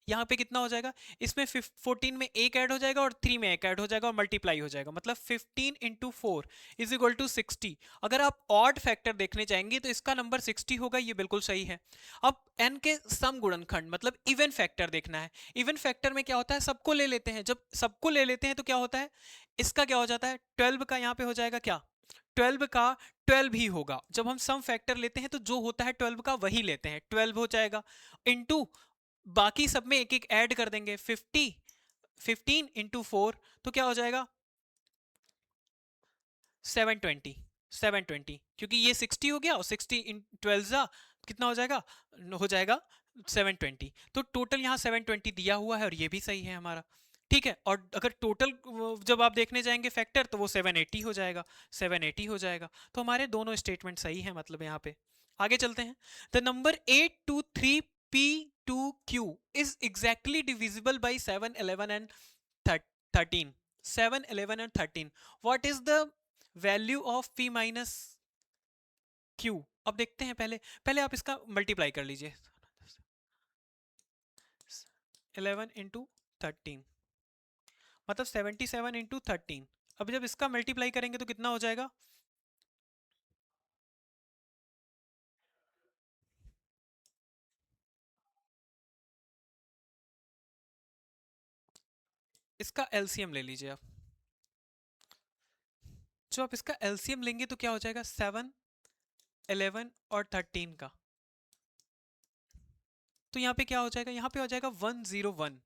यहाँ पे कितना हो जाएगा, इसमें 14 में एक ऐड हो जाएगा और 3 में एक ऐड हो जाएगा और मल्टीप्लाई हो जाएगा, मतलब 15 इंटू 4 इज इक्वल टू 60। अगर आप ऑड फैक्टर देखने जाएंगे तो इसका नंबर 60 होगा, ये बिल्कुल सही है। अब n के सम गुणनखंड मतलब इवन फैक्टर देखना है। इवन फैक्टर में क्या होता है, सबको ले लेते हैं, जब सबको ले लेते हैं तो क्या होता है, इसका क्या हो जाता है 12 का यहाँ पे हो जाएगा क्या, 12 का 12 ही होगा। जब हम सम फैक्टर लेते हैं तो जो होता है 12 का वही लेते हैं, 12 हो जाएगा, इंटू बाकी सब में एक एक ऐड कर देंगे, 15 इंटू 4 तो क्या हो जाएगा 720, 720, क्योंकि ये 60 हो गया और 60 इन 12 कितना हो जाएगा, हो जाएगा 720। तो टोटल यहाँ 720 दिया हुआ है और ये भी सही है हमारा, ठीक है, और अगर टोटल जब आप देखने जाएंगे फैक्टर तो वो 780 हो जाएगा, 780 हो जाएगा। तो हमारे दोनों स्टेटमेंट सही है मतलब यहाँ पे। आगे चलते हैं। The number 823 P2Q is exactly divisible by 7, 11 and 13। 7, 11 and 13। What is the value of P minus Q? अब देखते हैं, पहले पहले आप इसका मल्टीप्लाई कर लीजिए। 11 इंटू 13 मतलब 77 इंटू 13। अब जब इसका मल्टीप्लाई करेंगे तो कितना हो जाएगा? इसका एलसीएम ले लीजिए आप। जो आप इसका एलसीएम लेंगे तो क्या हो जाएगा? 7, 11 और 13 का। तो यहाँ पे क्या हो जाएगा? यहाँ पे हो जाएगा 101।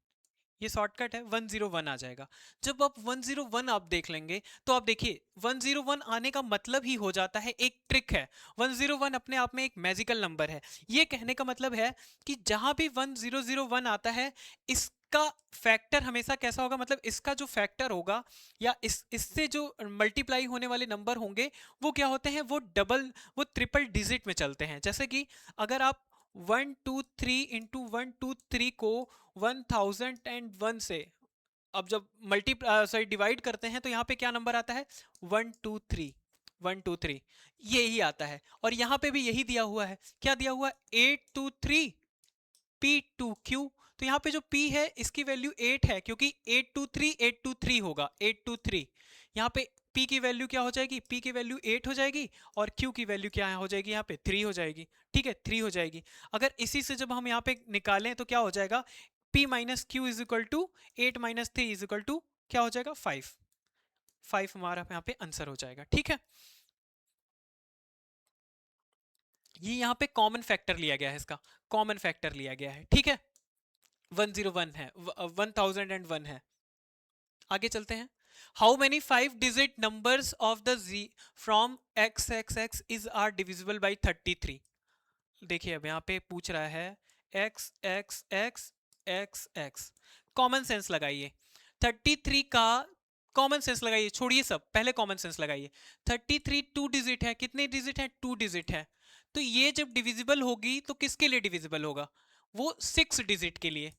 ये शॉर्टकट है, 101 आ जाएगा। जब आप 101 आप देख लेंगे तो आप देखिए 101 आने का मतलब ही हो जाता है, एक ट्रिक है। 101 अपने आप में एक मैजिकल नंबर है। ये कहने का मतलब है कि जहां भी 1001 आता है इसका फैक्टर हमेशा कैसा होगा, मतलब इसका जो फैक्टर होगा या इससे जो मल्टीप्लाई होने वाले नंबर होंगे वो क्या होते हैं, वो डबल, वो ट्रिपल डिजिट में चलते हैं। जैसे कि अगर आप 123 इंटू 123 को 1001 से अब जब सॉरी डिवाइड करते हैं तो यहाँ पे क्या नंबर आता है? 123, 123 यही आता है। और यहाँ पे भी यही दिया हुआ है। क्या दिया हुआ है? 823 P2Q। तो यहाँ पे जो P है इसकी वैल्यू 8 है, क्योंकि 823 823 होगा, 823। यहाँ पे P की वैल्यू क्या हो जाएगी? P की वैल्यू 8 हो जाएगी और Q की वैल्यू क्या हो जाएगी? यहाँ पे 3 हो जाएगी। ठीक है, 3 हो जाएगी। अगर इसी से जब हम यहाँ पे निकालें तो क्या हो जाएगा? P minus q is equal to 8 minus 3 is equal to क्या हो जाएगा? 5। 5 हमारा यहाँ पे आंसर हो जाएगा। ठीक है, ये यहाँ पे कॉमन फैक्टर लिया गया है, इसका कॉमन फैक्टर लिया गया है। ठीक है, 101 है, 1001 है। आगे चलते हैं। How many 5 digit numbers of the g from x x x is are divisible by 33? देखिए अब यहाँ पे पूछ रहा है x x x x x. Common sense लगाइए। 33 का कॉमन सेंस लगाइए, छोड़िए सब, पहले कॉमन सेंस लगाइए। 33 टू डिजिट है, कितने डिजिट है? 2 डिजिट है। तो ये जब डिविजिबल होगी तो किसके लिए डिविजिबल होगा? वो 6 डिजिट के लिए।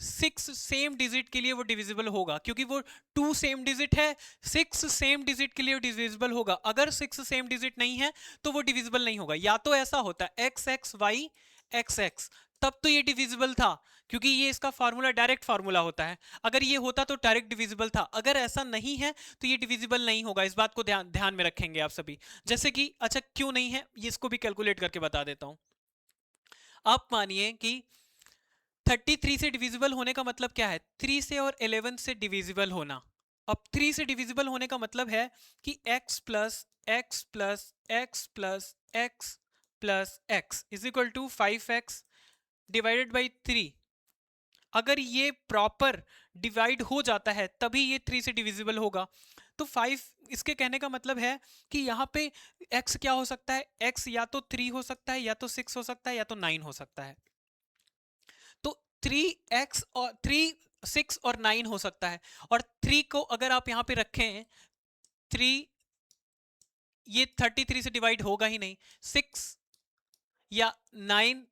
6 सेम डिजिट के लिए वो डिविजिबल होगा, क्योंकि वो 2 सेम डिजिट है। 6 सेम डिजिट के लिए डिविजिबल होगा। अगर 6 सेम डिजिट नहीं है तो वो डिविजिबल नहीं होगा। या तो ऐसा होता है x x y x x, तब तो ये डिविजिबल था, क्योंकि ये इसका फार्मूला डायरेक्ट फार्मूला होता है। अगर ये होता तो डायरेक्ट डिविजिबल था। अगर ऐसा नहीं है तो ये डिविजिबल नहीं होगा। इस बात को ध्यान ध्यान में रखेंगे आप सभी। जैसे कि अच्छा क्यों नहीं है, ये इसको भी कैलकुलेट करके बता देता हूं। आप मानिए कि 33 से डिविजिबल होने का मतलब क्या है? 3 से और 11 से डिविजिबल होना। अब 3 से डिविजिबल होने का मतलब है कि x plus x plus x plus x plus x is equal to 5x divided by 3। अगर ये प्रॉपर डिवाइड हो जाता है तभी ये 3 से डिविजिबल होगा। तो 5, इसके कहने का मतलब है कि यहाँ पे x क्या हो सकता है? x या तो 3 हो सकता है, या तो 6 हो सकता है, या तो 9 हो सकता है। तो 3x और 3, 6 और 9 हो सकता है। और 3 को अगर आप यहाँ पे रखें, 3 ये 33 से डिवाइड होगा ही नहीं। 6 या 9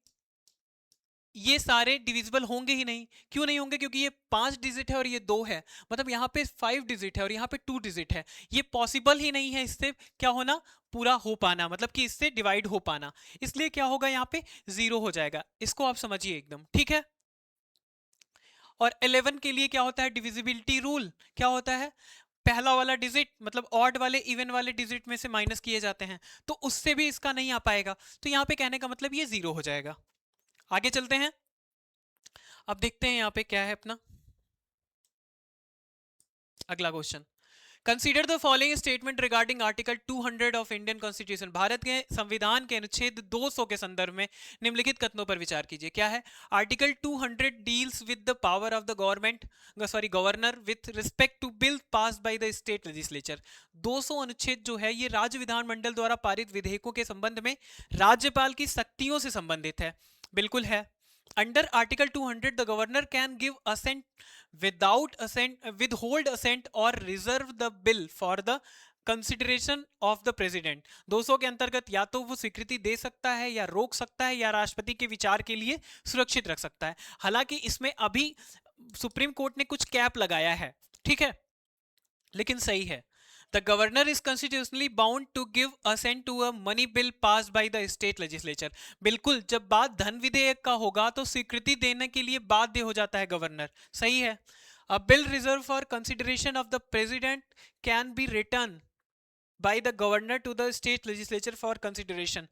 ये सारे डिविजिबल होंगे ही नहीं। क्यों नहीं होंगे? क्योंकि ये 5 डिजिट है और ये 2 है। मतलब यहाँ पे 5 डिजिट है और यहाँ पे 2 डिजिट है। ये पॉसिबल ही नहीं है इससे क्या होना, पूरा हो पाना, मतलब कि इससे डिवाइड हो पाना। इसलिए क्या होगा, यहाँ पे 0 हो जाएगा। इसको आप समझिए एकदम। ठीक है, और 11 के लिए क्या होता है? डिविजिबिलिटी रूल क्या होता है? पहला वाला डिजिट मतलब ऑड वाले इवन वाले डिजिट में से माइनस किए जाते हैं, तो उससे भी इसका नहीं आ पाएगा। तो यहाँ पे कहने का मतलब ये 0 हो जाएगा। आगे चलते हैं। अब देखते हैं यहाँ पे क्या है अपना अगला question. Consider the following statement regarding article 200 of Indian constitution. Bharat के संविधान के अनुच्छेद 200 के संदर्भ में निम्नलिखित कथनों पर विचार कीजिए। क्या है? Article 200 deals with the power of the governor with respect to bill pass by the state legislature. 200 अनुच्छेद जो है ये राज्य विधानमंडल द्वारा पारित विधेयकों के संबंध में राज्यपाल की शक्तियों से संबंधित है। बिल्कुल है। Under Article 200, the governor can give assent, withhold assent or reserve the bill for the consideration of the president. 200 के अंतर्गत या तो वो स्वीकृति दे सकता है या रोक सकता है या राष्ट्रपति के विचार के लिए सुरक्षित रख सकता है। हालांकि इसमें अभी सुप्रीम कोर्ट ने कुछ कैप लगाया है, ठीक है, लेकिन सही है। The governor is constitutionally bound to give assent to a money bill passed by the state legislature। बिल्कुल, जब बात धन विधेयक का होगा तो स्वीकृति देने के लिए बाध्य हो जाता है गवर्नर, सही है। A bill reserved for consideration of the president can be written by the governor to the state legislature for consideration।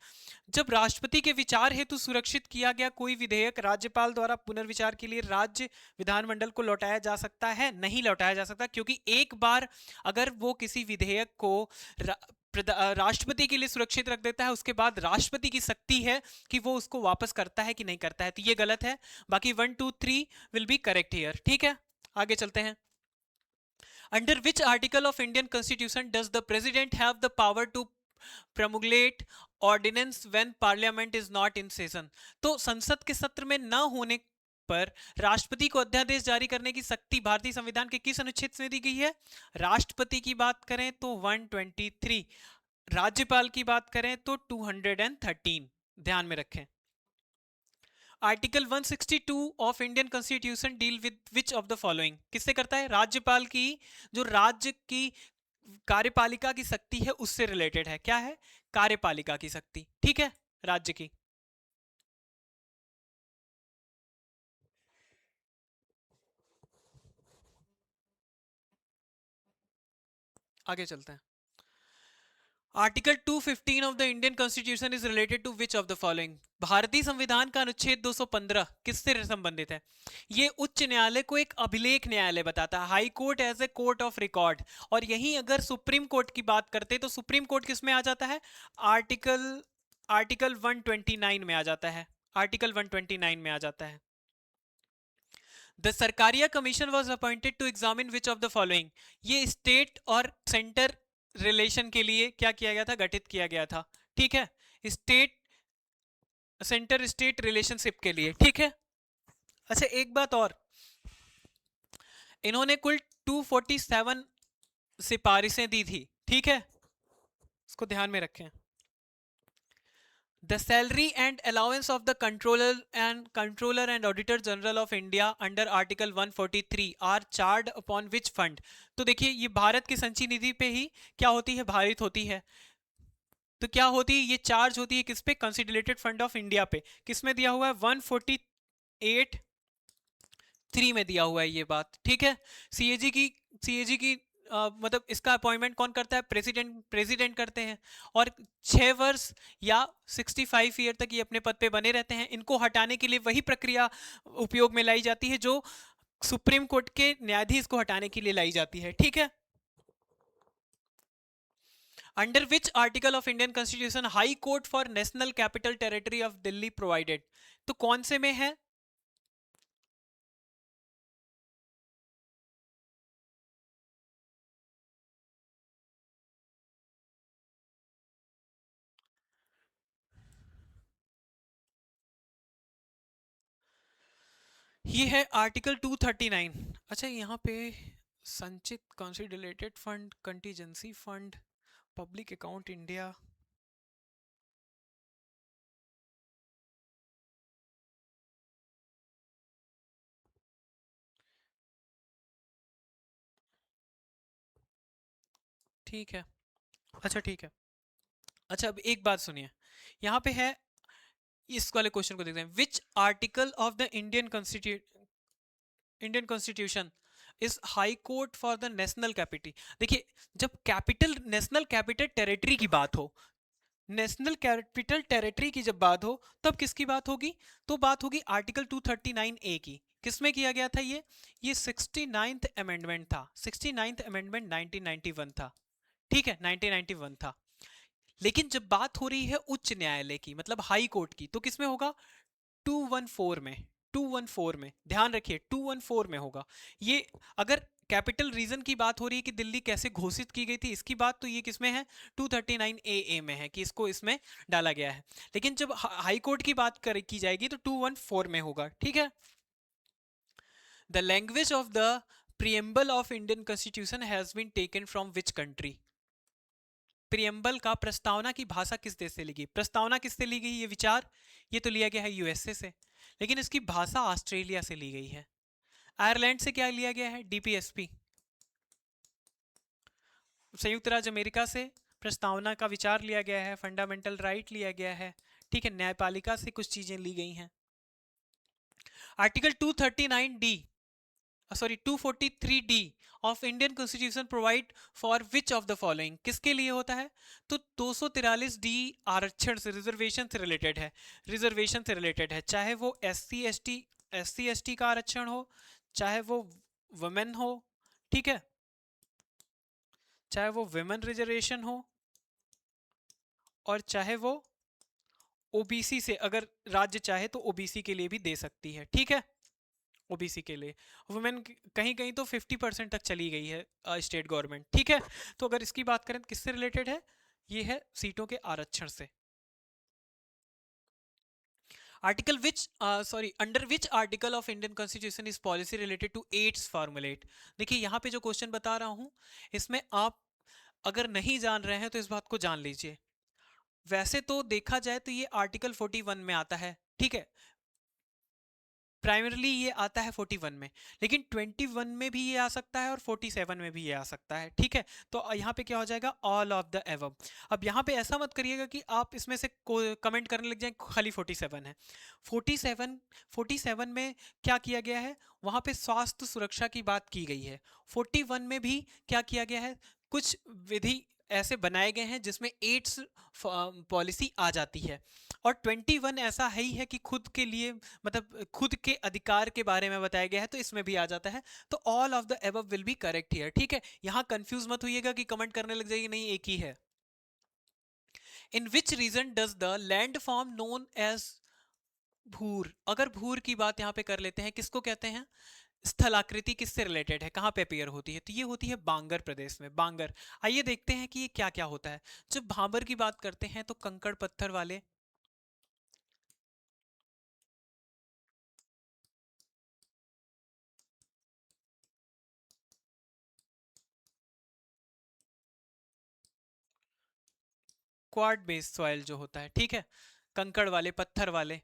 जब राष्ट्रपति के विचार हेतु सुरक्षित किया गया कोई विधेयक राज्यपाल द्वारा पुनर्विचार के लिए राज्य विधानमंडल को लौटाया जा सकता है, नहीं लौटाया जा सकता, क्योंकि एक बार अगर वो किसी विधेयक को राष्ट्रपति के लिए सुरक्षित रख देता है, उसके बाद राष्ट्रपति की शक्ति है कि वो उसको वापस करता है कि नहीं करता है। तो ये गलत है। बाकी 1 2 3 विल बी करेक्ट हियर, ठीक है। आगे चलते हैं। Under which article of Indian Constitution does the President have the power to promulgate ordinance when Parliament is not in session? तो संसद के सत्र में न होने पर राष्ट्रपति को अध्यादेश जारी करने की शक्ति भारतीय संविधान के किस अनुच्छेद में दी गई है? राष्ट्रपति की बात करें तो 123, राज्यपाल की बात करें तो 213। ध्यान में रखें। Article 162 of Indian constitution deal with which of the following? किससे करता है? राज्यपाल की जो राज्य की कार्यपालिका की शक्ति है उससे रिलेटेड है। क्या है? कार्यपालिका की शक्ति, ठीक है, राज्य की। आगे चलते हैं। Article 215 of the Indian constitution is related to which of the following? भारतीय संविधान का अनुच्छेद 215 किससे संबंधित है? ये उच्च न्यायालय को एक अभिलेख न्यायालय बताता है, high court as a court of record. और यहीं अगर सुप्रीम कोर्ट की बात करते तो सुप्रीम कोर्ट किस में आ जाता है? आर्टिकल 129 में आ जाता है। आर्टिकल 129 में आ जाता है। The Sarkaria commission was appointed to examine which of the following? ये स्टेट और सेंटर रिलेशन के लिए क्या किया गया था? गठित किया गया था, ठीक है, स्टेट सेंटर स्टेट रिलेशनशिप के लिए, ठीक है। अच्छा, एक बात और, इन्होंने कुल 247 सिफारिशें दी थी, ठीक है, इसको ध्यान में रखें। The salary and allowance of the controller and auditor general of India under Article 143 are charged upon which fund? तो देखिए, ये भारत की संचयी निधि पे ही क्या होती है? भारित होती है। तो क्या होती है? ये चार्ज होती है किस पे? कंसिडरेटेड फंड ऑफ इंडिया पे। किस में दिया हुआ है? 148(3) में दिया हुआ है ये बात, ठीक है। सीएजी की मतलब इसका अपॉइंटमेंट कौन करता है? प्रेसिडेंट करते हैं। और 6 वर्ष या 65 ईयर तक ये अपने पद पे बने रहते हैं। इनको हटाने के लिए वही प्रक्रिया उपयोग में लाई जाती है जो सुप्रीम कोर्ट के न्यायाधीश को हटाने के लिए लाई जाती है, ठीक है। Under which article of Indian constitution high court for national capital territory of Delhi provided? तो कौन से में है? ये है आर्टिकल 239। अच्छा, यहाँ पे संचित consolidated fund, contingency fund, public account India, ठीक है। अच्छा, ठीक है। अच्छा, अब एक बात सुनिए, यहाँ पे है, इस वाले क्वेश्चन को देखते हैं। विच article of the Indian constitution is high court for the national capital? देखिए, जब कैपिटल नेशनल कैपिटल टेरिटरी की बात हो, नेशनल कैपिटल टेरिटरी की जब बात हो, तब किसकी बात होगी? तो बात होगी आर्टिकल 239A की। किसमें किया गया था ये 69th अमेंडमेंट था। 69th अमेंडमेंट 1991 था, ठीक है, 1991 था। लेकिन जब बात हो रही है उच्च न्यायालय की, मतलब हाई कोर्ट की, तो किसमें होगा? 214 में। 214 में, ध्यान रखिए, 214 में होगा ये। अगर कैपिटल रीजन की बात हो रही है कि दिल्ली कैसे घोषित की गई थी, इसकी बात तो ये किसमें है, 239 ए में है कि इसको इसमें डाला गया है। लेकिन जब हाई कोर्ट की बात की जाएगी तो 214 में होगा, ठीक है। The language of the preamble of Indian constitution has been taken from which country. Preamble का प्रस्तावना की भाषा किस देश से ली गई, प्रस्तावना किससे ली गई, ये विचार ये तो लिया गया है यूएसए से, लेकिन इसकी भाषा ऑस्ट्रेलिया से ली गई है। आयरलैंड से क्या लिया गया है, डीपीएसपी। संयुक्त राज्य अमेरिका से प्रस्तावना का विचार लिया गया है, फंडामेंटल राइट लिया गया है, ठीक है। न्यायपालिका से कुछ चीजें ली गई हैं। Article 239 D, sorry 243 D of Indian constitution provide for which of the following, किसके लिए होता है, तो 243 डी आरक्षण से, रिजर्वेशन से रिलेटेड है, रिजर्वेशन से रिलेटेड है, चाहे वो एससी एसटी का आरक्षण हो, चाहे वो वुमेन हो, ठीक है, चाहे वो वुमेन रिजर्वेशन हो, और चाहे वो ओबीसी से, अगर राज्य चाहे तो ओबीसी के लिए भी दे सकती है, ठीक है। ओबीसी के लिए वुमेन कहीं कहीं तो 50% तक चली गई है स्टेट गवर्नमेंट, ठीक है। तो अगर इसकी बात करें तो किससे रिलेटेड है, ये है सीटों के आरक्षण से। Article which sorry under which article of Indian constitution is policy related to AIDS formulate. देखिए यहाँ पे जो क्वेश्चन बता रहा हूँ, इसमें आप अगर नहीं जान रहे हैं तो इस बात को जान लीजिए। वैसे तो देखा जाए तो ये आर्टिकल 41 में आता है, ठीक है, प्राइमरली ये आता है 41 में, लेकिन 21 में भी ये आ सकता है और 47 में भी ये आ सकता है, ठीक है। तो यहाँ पे क्या हो जाएगा, ऑल ऑफ द एबव। अब यहाँ पे ऐसा मत करिएगा कि आप इसमें से कमेंट करने लग जाए खाली 47 है। 47 47 में क्या किया गया है, वहाँ पे स्वास्थ्य सुरक्षा की बात की गई है। 41 में भी क्या किया गया है, कुछ विधि ऐसे बनाए गए हैं जिसमें एड्स पॉलिसी आ जाती है। और 21 ऐसा है ही है कि खुद के लिए, मतलब खुद के अधिकार के बारे में बताया गया है, तो इसमें भी आ जाता है। तो all of the above will be correct here, ठीक है। यहां कंफ्यूज मत होइएगा कि कमेंट करने लग जाइए नहीं एक ही है। In which region does the land form known as bhur, अगर भूर की बात यहां पे कर लेते हैं, किसको कहते हैं, स्थलाकृति किससे रिलेटेड है, कहां पे अपीयर होती है, तो ये होती है बांगर प्रदेश में, बांगर। आइए देखते हैं कि ये क्या क्या होता है। जब भाबर की बात करते हैं तो कंकड़ पत्थर वाले, क्वार्ट बेस्ड सॉइल जो होता है, ठीक है, कंकड़ वाले, पत्थर वाले।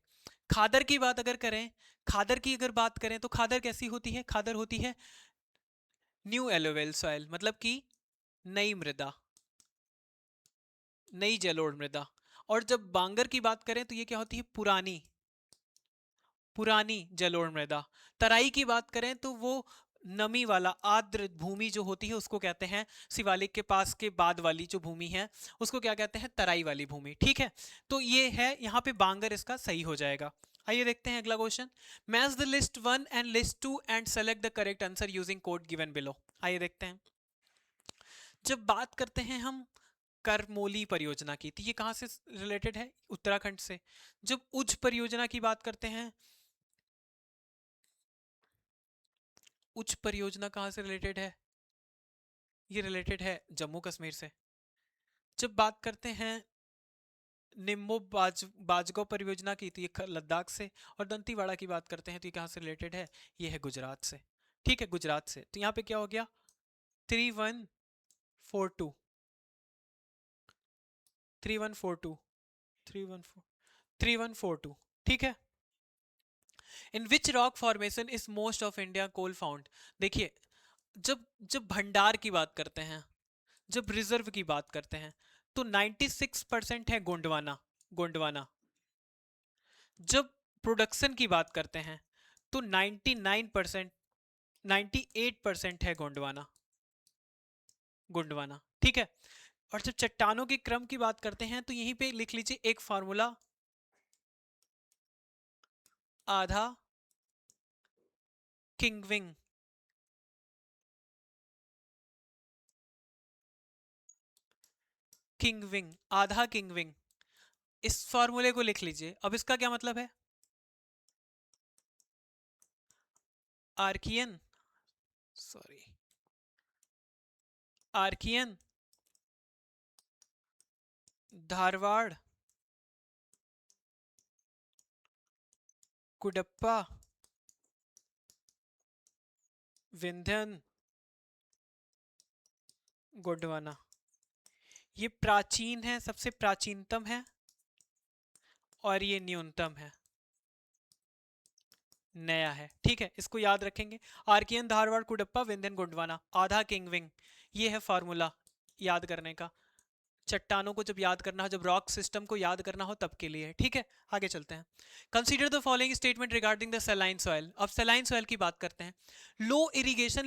खादर की बात अगर करें, खादर की अगर बात करें तो खादर कैसी होती है, खादर होती है न्यू एलोवेल सॉइल, मतलब कि नई मृदा, नई जलोढ़ मृदा। और जब बांगर की बात करें तो ये क्या होती है, पुरानी, पुरानी जलोढ़ मृदा। तराई की बात करें तो वो नमी वाला आर्द्र भूमि जो होती है उसको कहते हैं, शिवालिक के पास के बाद वाली जो भूमि है उसको क्या कहते हैं, तराई वाली भूमि, ठीक है। तो ये है यहाँ पे बांगर, इसका सही हो जाएगा। आइए देखते हैं अगला question. Match the list 1 and list 2 and select the correct answer using code given below. आइए देखते हैं। जब बात करते हैं हम करमोली परियोजना की, तो ये कहाँ से रिलेटेड है, उत्तराखंड से। जब उज्ज परियोजना की बात करते हैं, उच्च परियोजना कहाँ से रिलेटेड है, ये रिलेटेड है जम्मू कश्मीर से। जब बात करते हैं निम्बो बाजगांव परियोजना की, तो ये लद्दाख से। और दंतीवाड़ा की बात करते हैं तो ये कहाँ से रिलेटेड है, ये है गुजरात से, ठीक है, गुजरात से। तो यहाँ पे क्या हो गया, 3142, 3142, 314, 3142, ठीक है। In which rock formation is most of India coal found. देखिए, जब जब भंडार की बात करते हैं, जब रिजर्व की बात करते हैं, तो 96% है गोंडवाना, गोंडवाना। जब प्रोडक्शन की बात करते हैं तो 99%, 98% है गोंडवाना, गोंडवाना, ठीक है। और जब चट्टानों के क्रम की बात करते हैं तो यहीं पे लिख लीजिए एक फार्मूला, आधा किंगविंग, किंगविंग, आधा किंगविंग, इस फार्मूले को लिख लीजिए। अब इसका क्या मतलब है, Archaean, sorry, Archaean, Dharwar, Cuddapah, Vindhyan, Gondwana. ये प्राचीन है, सबसे प्राचीनतम है, और ये न्यूनतम है, नया है। ठीक है, इसको याद रखेंगे। आर्कियन, धारवाड़, कुडप्पा, विंध्यन, गोंडवाना, आधा किंगविंग। ये है फॉर्मूला याद करने का। चट्टानों को जब याद करना हो, जब रॉक सिस्टम को याद करना हो, तब के लिए है। ठीक है, आगे चलते हैं। Consider the following statement regarding the saline soil. अब सलाइन सॉइल की बात करते हैं। Low irrigation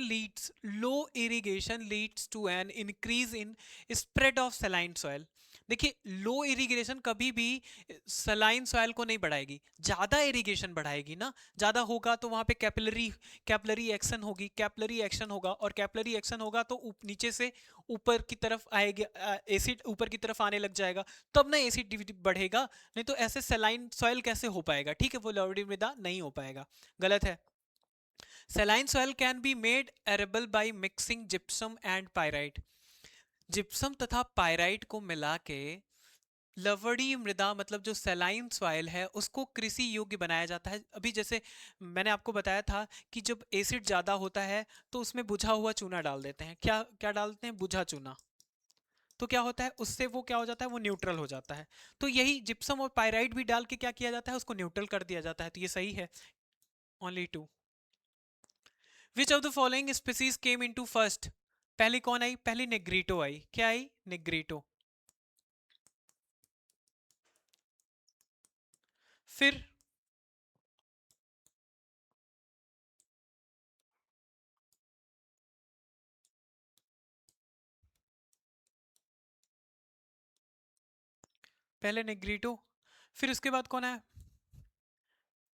leads to an increase in spread of saline soil. देखिए, लो इरिगेशन कभी भी सलाइन सॉइल को नहीं बढ़ाएगी, ज्यादा इरिगेशन बढ़ाएगी ना। ज्यादा होगा तो वहां पे कैपिलरी एक्शन होगी, कैपिलरी एक्शन होगा, और कैपिलरी एक्शन होगा तो नीचे से ऊपर की तरफ आएगा, एसिड ऊपर की तरफ आने लग जाएगा, तब ना एसिड बढ़ेगा। नहीं तो ऐसे सलाइन सॉइल कैसे हो पाएगा? ठीक है, वो लवणीय मृदा नहीं हो पाएगा, गलत है। Saline soil can be made arable by mixing gypsum and pyrite. Gypsum तथा पायराइट को मिला के लवणीय मृदा, मतलब जो सलाइन सॉइल है, उसको कृषि योग्य बनाया जाता है। अभी जैसे मैंने आपको बताया था कि जब एसिड ज्यादा होता है तो उसमें बुझा हुआ चूना डाल देते हैं। क्या क्या डालते हैं? बुझा चूना। तो क्या होता है उससे? वो क्या हो जाता है? वो न्यूट्रल हो जाता है। तो यही जिप्सम और पायराइट भी डाल के क्या किया जाता है? उसको न्यूट्रल कर दिया जाता है। तो ये सही है। Only two. Which of the following species came into first? पहली कौन आई? पहली नेग्रीटो आई। क्या आई? नेग्रीटो। फिर पहले नेग्रीटो, फिर उसके बाद कौन आया?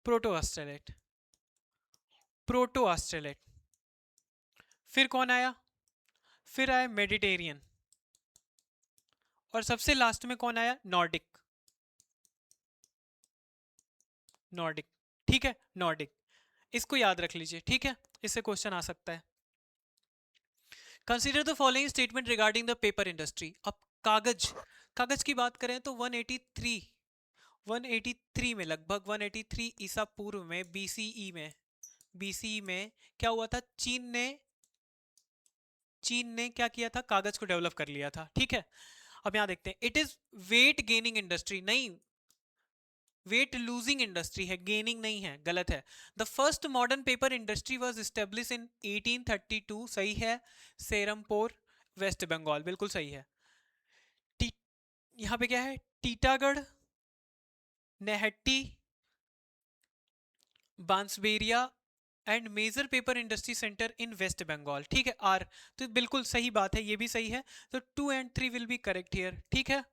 प्रोटो ऑस्ट्रेलेट। प्रोटो ऑस्ट्रेलेट। फिर कौन आया? फिर आया मेडिटेरियन। और सबसे लास्ट में कौन आया? नॉर्डिक। नॉर्डिक। ठीक है, नॉर्डिक। इसको याद रख लीजिए। ठीक है, इससे क्वेश्चन आ सकता है। Consider the following statement regarding the paper industry. अब कागज, कागज की बात करें तो 183 में, लगभग 183 ईसा पूर्व में, बीसीई में क्या हुआ था? चीन ने क्या किया था? कागज को डेवलप कर लिया था। ठीक है, अब यहां देखते हैं। It is weight gaining industry, नहीं, वेट लूजिंग इंडस्ट्री है, गेनिंग नहीं है, गलत है। The first modern paper industry was establish in 1832, सही है। सेरमपोर, वेस्ट बंगाल, बिल्कुल सही है। यहाँ पे क्या है? Titagarh, Naihati, Bansberia and major paper industry centre in West Bengal. ठीक है, आर। तो बिल्कुल सही बात है, ये भी सही है। तो 2 and 3 will be correct here. ठीक है।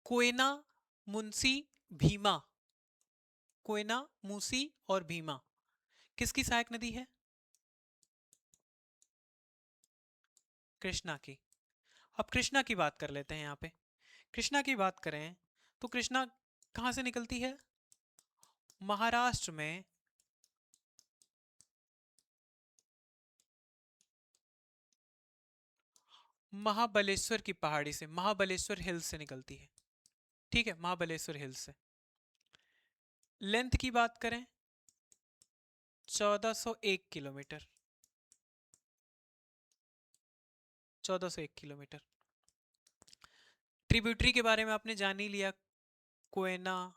कोयना, मुंशी, भीमा। कोयना, मूसी और भीमा किसकी सहायक नदी है? कृष्णा की। अब कृष्णा की बात कर लेते हैं। यहाँ पे कृष्णा की बात करें तो कृष्णा कहां से निकलती है? महाराष्ट्र में महाबलेश्वर की पहाड़ी से, महाबलेश्वर हिल्स से निकलती है। ठीक है, महाबलेश्वर हिल्स से। लेंथ की बात करें 1401 किलोमीटर। 1401 किलोमीटर। ट्रिब्यूटरी के बारे में आपने जान ही लिया। कोयना,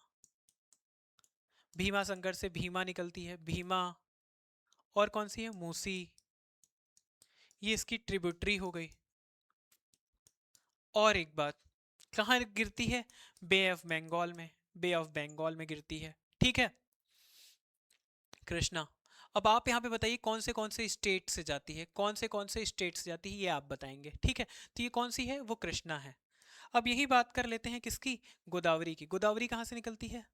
भीमा संकट से भीमा निकलती है, भीमा। और कौन सी है? मूसी। ये इसकी ट्रिब्यूटरी हो गई। और एक बात, कहाँ गिरती है? बे ऑफ बंगाल में, बे ऑफ बंगाल में गिरती है। ठीक है, कृष्णा। अब आप यहाँ पे बताइए कौन से स्टेट से जाती है? कौन से स्टेट से जाती है ये आप बताएंगे। ठीक है, तो ये कौन सी है? वो कृष्णा है। अब यही बात कर लेते हैं किसकी? गोदावरी की। गोदावरी कहाँ से निकलती है?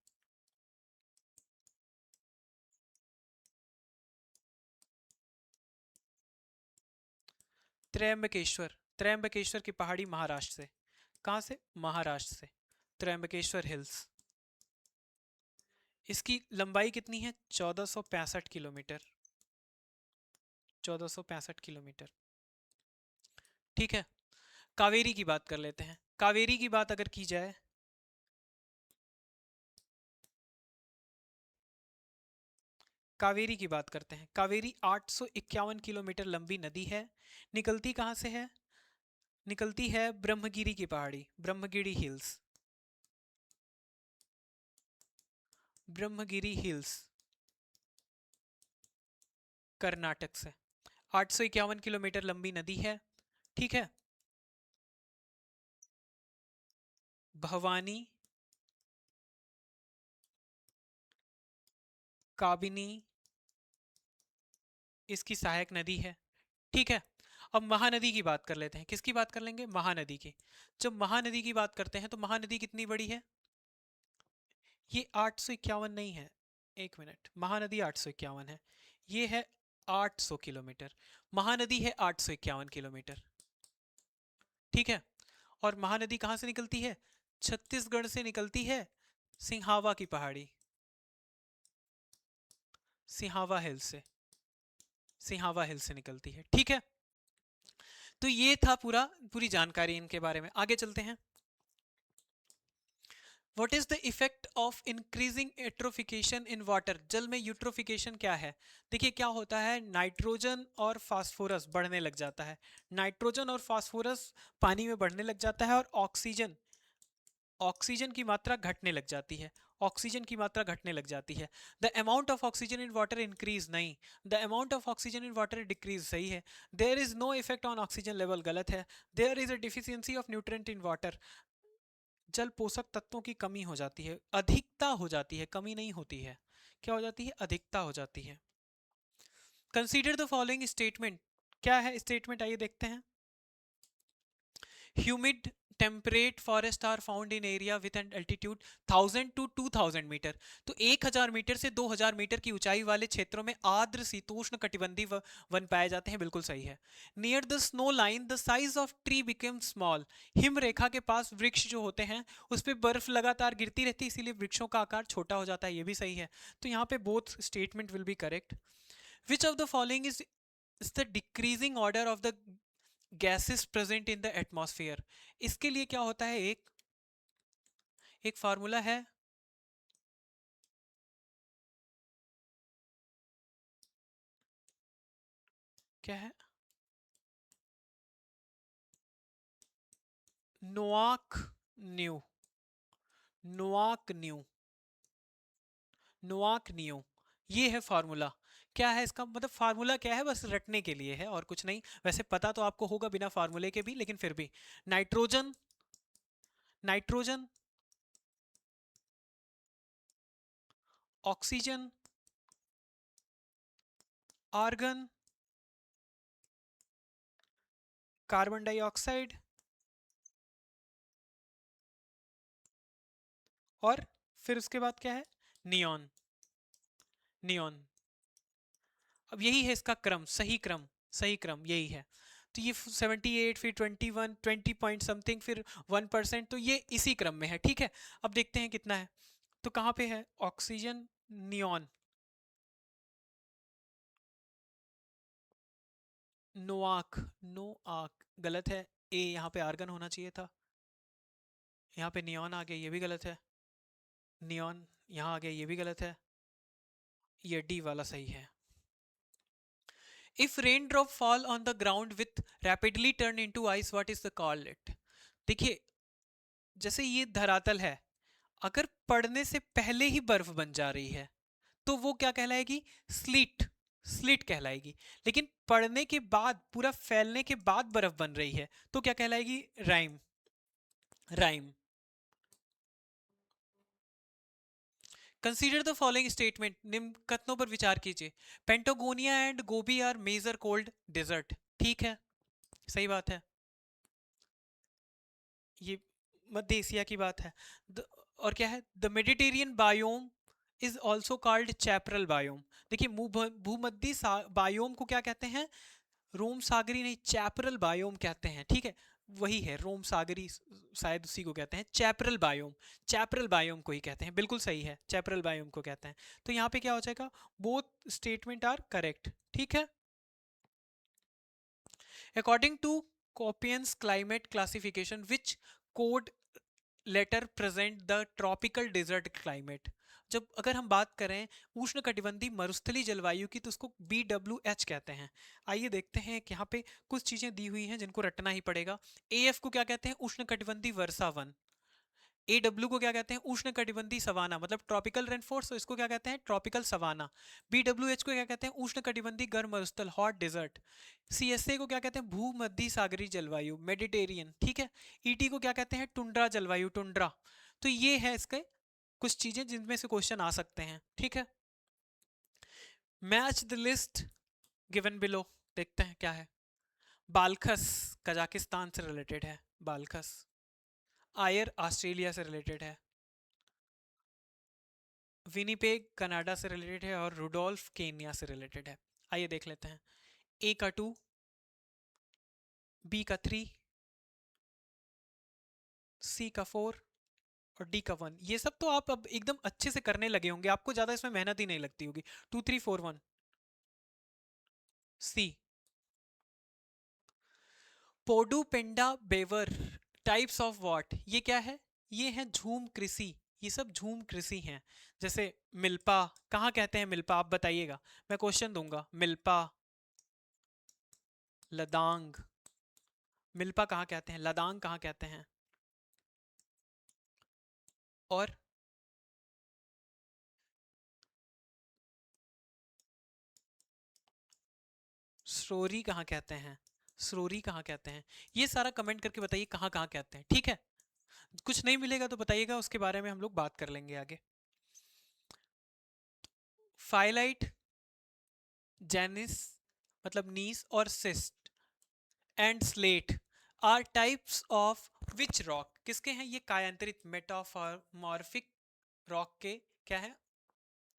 त्रयंबकेश्वर। त्रयंबकेश्वर की पहाड़ी महाराष्ट्र से। कहाँ से? महाराष्ट्र से। त्रयंबकेश्वर हिल्स। इसकी लंबाई कितनी है? 1465 किलोमीटर। 1465 किलोमीटर। ठीक है, कावेरी की बात कर लेते हैं। कावेरी की बात अगर की जाए, कावेरी की बात करते हैं। कावेरी 851 किलोमीटर लंबी नदी है। निकलती कहाँ से है? निकलती है ब्रह्मगिरी की पहाड़ी, ब्रह्मगिरी हिल्स, ब्रह्मगिरी हिल्स, कर्नाटक से। 851 किलोमीटर लंबी नदी है। ठीक है, भवानी, काबिनी इसकी सहायक नदी है। ठीक है, अब महानदी की बात कर लेते हैं। किसकी बात कर लेंगे? महानदी की। जब महानदी की बात करते हैं तो महानदी कितनी बड़ी है? ये 851 नहीं है, एक मिनट, महानदी 851 है, ये है 800 किलोमीटर। महानदी है 851 किलोमीटर। ठीक है, और महानदी कहाँ से निकलती है? छत्तीसगढ़ से निकलती है, सिंहावा की पहाड़ी, सिंहावा हिल से, सिंहावा हिल से निकलती है। ठीक है, तो ये था पूरी जानकारी इनके बारे में। आगे चलते हैं। What is the effect of increasing eutrophication in water? जल में यूट्रोफिकेशन क्या है? देखिए क्या होता है, नाइट्रोजन और फास्फोरस बढ़ने लग जाता है। नाइट्रोजन और फास्फोरस पानी में बढ़ने लग जाता है, और ऑक्सीजन, ऑक्सीजन की मात्रा घटने लग जाती है। ऑक्सीजन की मात्रा घटने लग जाती है। The amount of oxygen in water increase, नहीं, the amount of oxygen in water decrease, सही है। There is no effect on oxygen level, गलत है। There is a deficiency of nutrient in water, जल पोषक तत्वों की कमी हो जाती है, अधिकता हो जाती है, कमी नहीं होती है। क्या हो जाती है? अधिकता हो जाती है। कंसीडर द फॉलोइंग स्टेटमेंट, क्या है स्टेटमेंट, आइए देखते हैं। Humid temperate forest are found in area with an altitude 1000 to 2000 metre. तो 1000 मीटर से 2000 मीटर की ऊंचाई वाले क्षेत्रों में आर्द्र शीतोष्ण कटिबंधीय वन पाए जाते हैं, बिल्कुल सही है। Near the snow line the size of tree become small, हिम रेखा के पास वृक्ष जो होते हैं उस पर बर्फ लगातार गिरती रहती है, इसीलिए वृक्षों का आकार छोटा हो जाता है, ये भी सही है। तो यहाँ पे both statement will be correct. Which of the following is the decreasing order of the gases present in the atmosphere? इसके लिए क्या होता है, एक एक फार्मूला है, क्या है? Noack new, Noack new, Noack new, ये है फार्मूला। क्या है इसका मतलब? फार्मूला क्या है, बस रटने के लिए है और कुछ नहीं। वैसे पता तो आपको होगा बिना फार्मूले के भी, लेकिन फिर भी nitrogen, nitrogen, oxygen, argon, carbon dioxide, और फिर उसके बाद क्या है? Neon, neon. अब यही है इसका क्रम, सही क्रम, सही क्रम यही है। तो ये 78, फिर 21, 20 पॉइंट समथिंग, फिर 1%, तो ये इसी क्रम में है। ठीक है, अब देखते हैं कितना है। तो कहाँ पे है? ऑक्सीजन, नियॉन, नोआक, नोआक गलत है, ए यहाँ पे आर्गन होना चाहिए था। यहाँ पे नियॉन आ गया, ये भी गलत है। नियॉन यहाँ आ गया, ये भी गलत है। ये डी वाला सही है। If rain drop fall on the ground with rapidly turn into ice, what is the called it? देखिए जैसे ये धरातल है, अगर पड़ने से पहले ही बर्फ बन जा रही है तो वो क्या कहलाएगी? स्लीट, स्लीट कहलाएगी। लेकिन पड़ने के बाद, पूरा फैलने के बाद बर्फ बन रही है तो क्या कहलाएगी? Rime, rime. Consider the following statement, निम्न कथनों पर विचार कीजिए। Patagonia and Gobi are major cold desert, ठीक है, सही बात है। ये मध्य एशिया की बात है। और क्या है? The Mediterranean biome is also called chaparral biome. देखिए भूमध्य बायोम को क्या कहते हैं? रोम सागरी नहीं, चैपरल बायोम कहते हैं। ठीक है, वही है रोम सागरी, शायद उसी को कहते हैं चैपरल बायोम। चैपरल बायोम को ही कहते हैं, बिल्कुल सही है, चैपरल बायोम को कहते हैं। तो यहाँ पे क्या हो जाएगा? Both statement are correct. ठीक है, according to Koppen's climate classification which code letter present the tropical desert climate. जब अगर हम बात करें उष्णकटिबंधीय मरुस्थलीय जलवायु की तो उसको BWH कहते हैं। आइए देखते हैं कि यहाँ पे कुछ चीजें दी हुई हैं जिनको रटना ही पड़ेगा। AF को क्या कहते हैं? उष्णकटिबंधीय वर्षा वन। AW को क्या कहते हैं? उष्णकटिबंधीय सवाना, मतलब ट्रॉपिकल रेनफोर्स, तो इसको क्या कहते हैं? Tropical savanna. BWH को क्या कहते हैं? उष्णकटिबंधीय गर्म मरुस्थल, हॉट डेजर्ट। CSA को क्या कहते हैं? भूमध्य सागरीय जलवायु, मेडिटेरियन। ठीक है। ET को क्या कहते हैं? टुंड्रा जलवायु, टुंड्रा। तो ये है इसके कुछ चीजें जिनमें से क्वेश्चन आ सकते हैं। ठीक है। Match the list given below. देखते हैं क्या है। बालखस कजाकिस्तान से रिलेटेड है। बालखस। आयर ऑस्ट्रेलिया से रिलेटेड है। विनीपेग कनाडा से रिलेटेड है और रुडोल्फ केन्या से रिलेटेड है। आइए देख लेते हैं। ए का 2, बी का 3, सी का 4 और डी का 1। ये सब तो आप अब एकदम अच्छे से करने लगे होंगे, आपको ज्यादा इसमें मेहनत ही नहीं लगती होगी। 2 3 4 1 सी। पोडुपेंडा बेवर टाइप्स ऑफ व्हाट। ये क्या है? ये है झूम कृषि। ये सब झूम कृषि हैं। जैसे मिल्पा, कहाँ कहते हैं मिल्पा? आप बताइएगा, मैं क्वेश्चन दूंगा। मिल्पा, लदांग। मिल्पा कहाँ कहते हैं? लदांग कहाँ कहते हैं? और स्रोरी कहाँ कहते हैं? स्रोरी कहाँ कहते हैं? ये सारा कमेंट करके बताइए कहाँ कहाँ कहते हैं। ठीक है। कुछ नहीं मिलेगा तो बताइएगा, उसके बारे में हम लोग बात कर लेंगे आगे। फाइलाइट, जेनिस मतलब नीस, और schist and slate are types of which rock. किसके हैं ये? कायांतरित मेटामॉर्फिक रॉक के क्या है?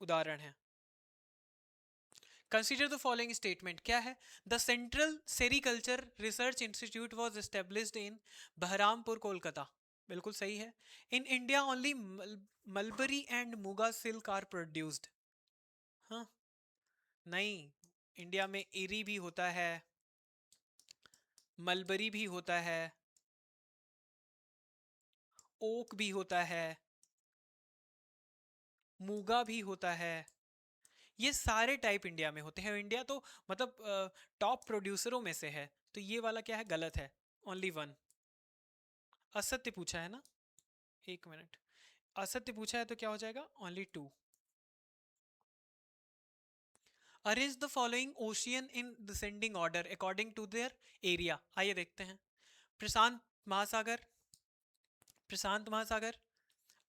उदाहरण है। Consider the following statement. क्या है? The central sericulture research institute was established in Berhampore, Kolkata. बिल्कुल सही है। In India only mulberry and muga silk are produced. हाँ, नहीं, इंडिया में इरी भी होता है, मलबरी भी होता है, ओक भी होता है, मूगा भी होता है। ये सारे टाइप इंडिया में होते हैं। इंडिया तो मतलब टॉप प्रोड्यूसरों में से है। तो ये वाला क्या है? गलत है। Only one. असत्य पूछा है ना? एक मिनट। असत्य पूछा है तो क्या हो जाएगा? Only 2। Arrange the following ocean in descending order according to their area. आइए देखते हैं। प्रशांत महासागर, प्रशांत महासागर,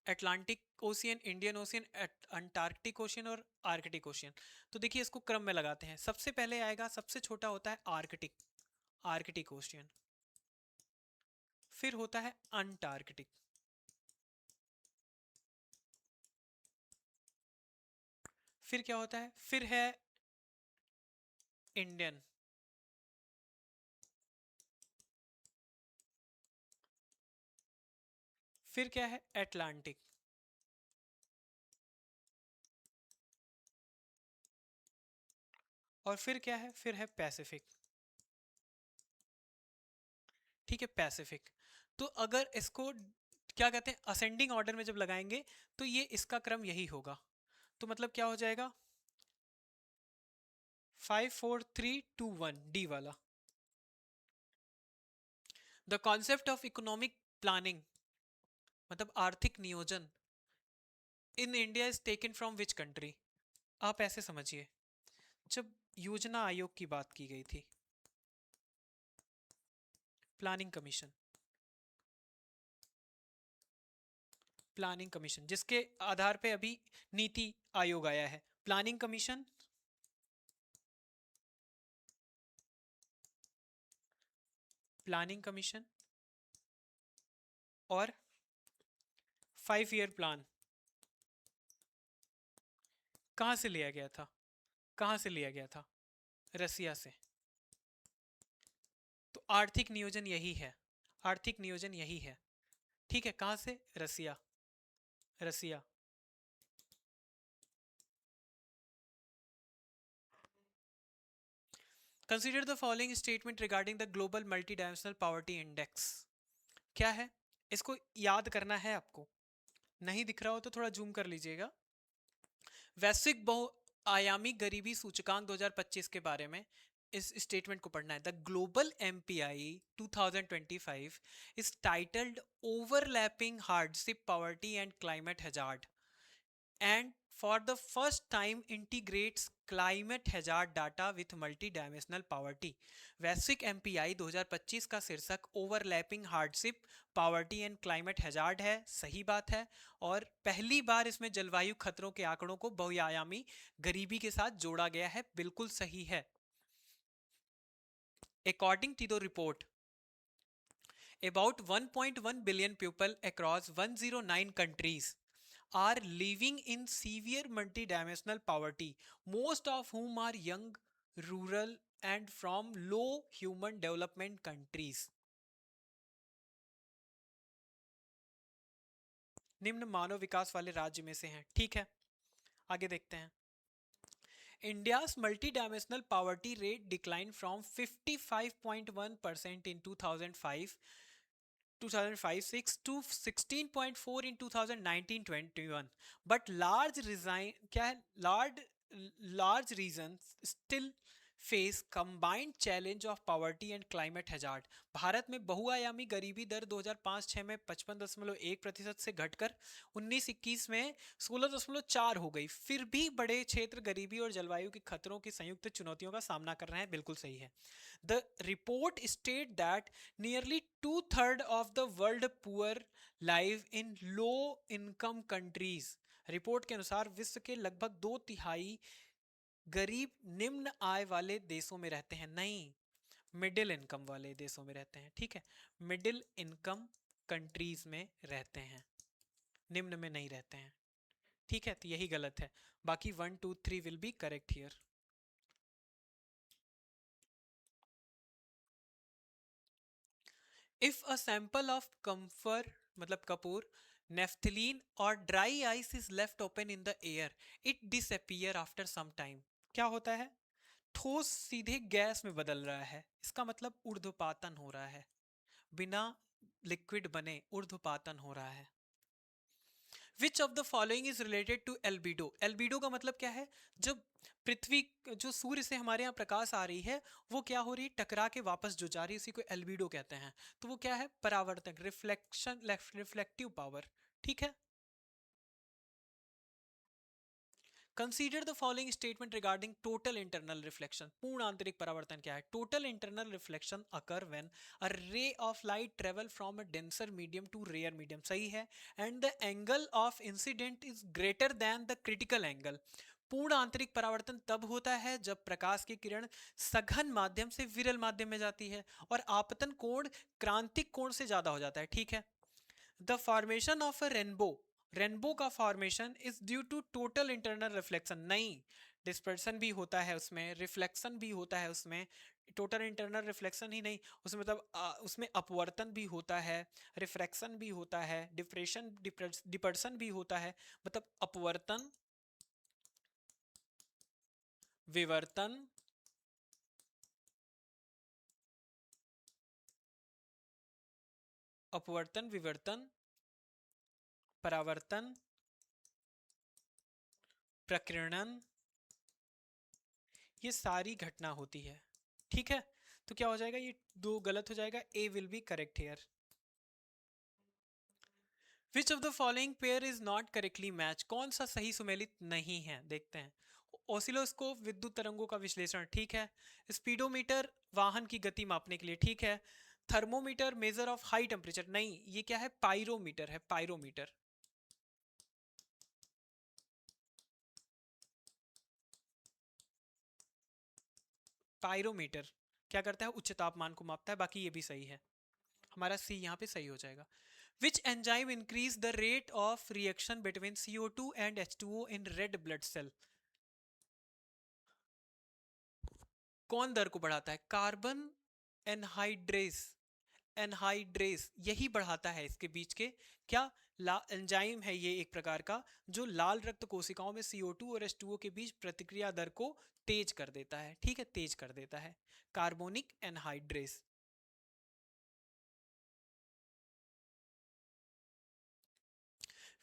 Atlantic ocean, Indian ocean, Antarctic ocean और आर्कटिक ओशियन। तो देखिए इसको क्रम में लगाते हैं। सबसे पहले आएगा, सबसे छोटा होता है आर्कटिक, आर्कटिक ओशियन। फिर होता है अंटार्कटिक, फिर क्या होता है? फिर है इंडियन, फिर क्या है? अटलांटिक, और फिर क्या है? फिर है पैसिफिक। ठीक है, पैसिफिक। तो अगर इसको क्या कहते हैं, असेंडिंग ऑर्डर में जब लगाएंगे तो ये इसका क्रम यही होगा। तो मतलब क्या हो जाएगा? 5 4 3 2 1 डी वाला। The concept of economic planning मतलब आर्थिक नियोजन in India is taken from which country. आप ऐसे समझिए, जब योजना आयोग की बात की गई थी, प्लानिंग कमीशन, प्लानिंग कमीशन जिसके आधार पे अभी नीति आयोग आया है। प्लानिंग कमीशन, प्लानिंग कमीशन और 5 ईयर प्लान कहाँ से लिया गया था? कहाँ से लिया गया था? रसिया से। तो आर्थिक नियोजन यही है, आर्थिक नियोजन यही है। ठीक है, कहाँ से? Russia, Russia. Consider the following statement regarding the global multidimensional poverty index. क्या है, इसको याद करना है आपको, नहीं दिख रहा हो तो थोड़ा जूम कर लीजिएगा। वैश्विक बहुआयामी गरीबी सूचकांक 2025 के बारे में इस स्टेटमेंट को पढ़ना है। The global MPI 2025 is titled overlapping hardship poverty and climate hazard and for the first time integrates climate hazard data with multi-dimensional poverty। वैश्विक एमपीआई 2025 का शीर्षक overlapping hardship poverty and climate hazard है, सही बात है। और पहली बार इसमें जलवायु खतरों के आंकड़ों को बहुआयामी गरीबी के साथ जोड़ा गया है, बिल्कुल सही है। According to the report, about 1.1 billion people across 109 countries are living in severe multidimensional poverty, most of whom are young, rural, and from low human development countries। निम्न मानव विकास वाले राज्य में से हैं, ठीक है। आगे देखते हैं। India's multidimensional poverty rate declined from 55.1% in 2005-6 to 16.4 in 2019-21, but large regions still face combined challenge of poverty and climate hazard. Bharat में बहुआयामी गरीबी दर 2005-6 में 55.1% से घटकर 19-21 में 16.4 हो गई। फिर भी बड़े क्षेत्र गरीबी और जलवायु के खतरों की संयुक्त चुनौतियों का सामना कर रहे हैं, बिल्कुल सही है। The report state that nearly 2/3 of the world poor live in low income countries. Report के अनुसार विश्व के लगभग 2/3 गरीब निम्न आय वाले देशों में रहते हैं, नहीं, मिडिल इनकम वाले देशों में रहते हैं, ठीक है। मिडिल इनकम कंट्रीज में रहते हैं, निम्न में नहीं रहते हैं, ठीक है। तो यही गलत है, बाकी 1 2 3 will be correct here. If a sample of camphor मतलब कपूर, नेफ्थलीन और dry ice is left open in the air, it disappear after some time. क्या होता है, ठोस सीधे गैस में बदल रहा है, इसका मतलब ऊर्ध्वपातन हो रहा है, बिना लिक्विड बने ऊर्ध्वपातन हो रहा है। Which of the following is related to albedo. Albedo का मतलब क्या है, जब पृथ्वी जो सूर्य से हमारे यहाँ प्रकाश आ रही है वो क्या हो रही है, टकरा के वापस जो जा रही है, उसी को एल्बिडो कहते हैं। तो वो क्या है, परावर्तक, रिफ्लेक्शन, रिफ्लेक्टिव पावर, ठीक है। Consider the following statement regarding total internal reflection. पूर्ण आंतरिक परावर्तन क्या है, total internal reflection occur when a ray of light travel from a denser medium to rare medium, सही है। And the angle of incident is greater than the critical angle. पूर्ण आंतरिक परावर्तन तब होता है जब प्रकाश की किरण सघन माध्यम से विरल माध्यम में जाती है और आपतन कोण क्रांतिक कोण से ज्यादा हो जाता है, ठीक है। The formation of a rainbow, rainbow का formation is due to total internal reflection, नहीं, डिस्पर्सन भी होता है उसमें, रिफ्लेक्शन भी होता है उसमें, टोटल इंटरनल रिफ्लेक्शन ही नहीं उसमें, मतलब उसमें अपवर्तन भी होता है, रिफ्रैक्शन भी होता है, डिप्रेशन डिपर्सन भी होता है, मतलब अपवर्तन, विवर्तन, अपवर्तन, विवर्तन, परावर्तन, प्रकीर्णन, ये सारी घटना होती है, ठीक है। तो क्या हो जाएगा, ये दो गलत हो जाएगा, A will be correct here. Which of the following pair is not correctly match, कौन सा सही सुमेलित नहीं है, देखते हैं। ऑसिलोस्कोप विद्युत तरंगों का विश्लेषण, ठीक है। स्पीडोमीटर वाहन की गति मापने के लिए, ठीक है। Thermometer measure of high temperature, नहीं, ये क्या है, पायरोमीटर है, पायरोमीटर। पायरोमीटर क्या करता है, उच्च तापमान को मापता है, बाकी ये भी सही है, हमारा सी यहाँ पे सही हो जाएगा। Which enzyme increase the rate of reaction between CO2 and H2O in red blood cell? कौन दर को बढ़ाता है, कार्बन एनहाइड्रेस, एनहाइड्रेस यही बढ़ाता है इसके बीच के क्या, एंजाइम है ये एक प्रकार का, जो लाल रक्त कोशिकाओं में CO2 और H2O के बीच प्रतिक्रिया दर को तेज कर देता है, ठीक है, तेज कर देता है। Carbonic anhydrase.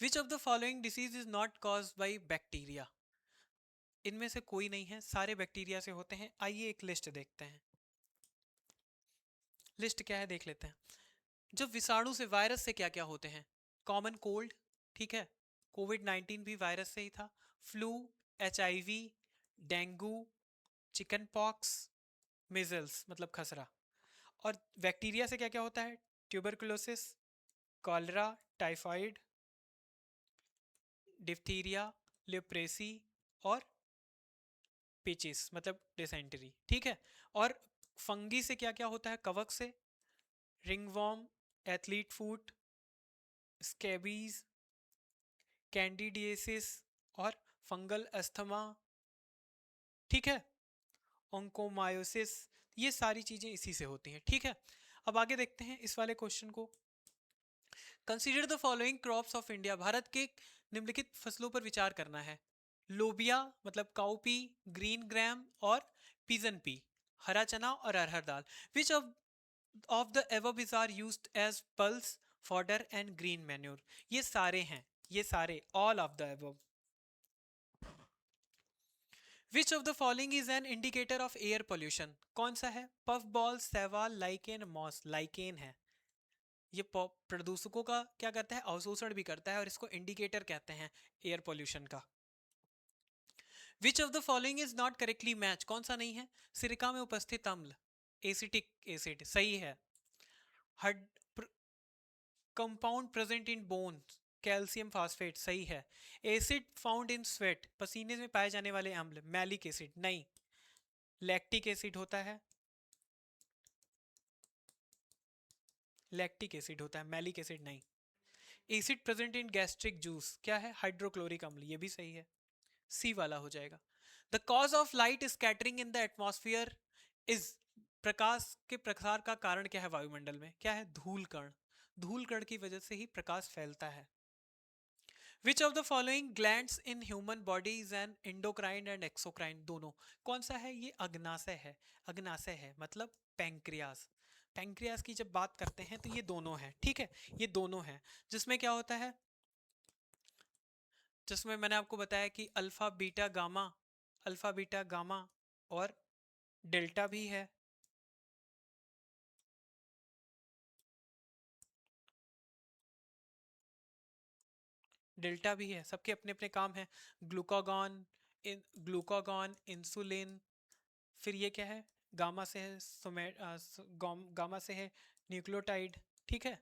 Which of the following disease is not caused by bacteria? इनमें से कोई नहीं है, सारे बैक्टीरिया से होते हैं। आइए एक लिस्ट देखते हैं। लिस्ट क्या है देख लेते हैं। जब विषाणु से, वायरस से क्या क्या होते हैं? कॉमन कोल्ड, ठीक है, कोविड-19 भी वायरस से ही था। Flu, HIV, dengue, chicken pox, measles मतलब खसरा। और बैक्टीरिया से क्या क्या होता है? Tuberculosis, cholera, typhoid, diphtheria, leprosy और पेचिस मतलब डिसेंट्री, ठीक है। और फंगी से क्या क्या होता है? कवक से रिंगवॉर्म, एथलीट फूट, स्कैबीज, कैंडिडिएसिस और फंगल अस्थमा, ठीक है, ओंकोमायोसिस। ये सारी चीजें इसी से होती हैं, ठीक है। अब आगे देखते हैं इस वाले क्वेश्चन को। Consider the following crops of India. Bharat के निम्नलिखित फसलों पर विचार करना है। लोबिया मतलब काउपी, ग्रीन ग्राम और पिजन पी, हरा चना और अरहर दाल। Which of the above is are used as pulse fodder and green manure? ये सारे हैं, ये सारे, all of the above. Which of the following is an indicator of air pollution? कौन सा है? puff ball, सैवाल, लाइकेन, मॉस। लाइकेन है ये, प्रदूषकों का क्या करता है? अवशोषण भी करता है, और इसको इंडिकेटर कहते हैं एयर पोल्यूशन का। Which of the following is not correctly match? कौन सा नहीं है? सिरका में उपस्थित अम्ल, एसिटिक एसिड, सही है। Hard compound present in bones, calcium phosphate, सही है। एसिड फाउंड इन स्वेट, पसीने में पाए जाने वाले अम्ल, मैलिक एसिड, नहीं। लैक्टिक एसिड होता है, लैक्टिक एसिड होता है, मैलिक एसिड नहीं। Acid present in gastric juice, क्या है? हाइड्रोक्लोरिक अम्ल, ये भी सही है, सी वाला हो जाएगा। The cause of light scattering in the atmosphere is, प्रकाश के प्रसार का कारण क्या है वायुमंडल में? क्या है? धूल कण। धूल कण की वजह से ही प्रकाश फैलता है। Which of the following glands in human body is an endocrine and exocrine? दोनों। कौन सा है? ये अग्नाशय है, अग्नाशय है मतलब पैंक्रियास। पैंक्रियास की जब बात करते हैं तो ये दोनों है, ठीक है, ये दोनों है। जिसमें क्या होता है? जिसमें मैंने आपको बताया कि alpha beta gamma, alpha beta gamma और डेल्टा भी है। डेल्टा भी है, सबके अपने अपने काम है। ग्लूकागॉन, ग्लूकागॉन, इंसुलिन, फिर ये क्या है? गामा से है गामा से है न्यूक्लियोटाइड, ठीक है।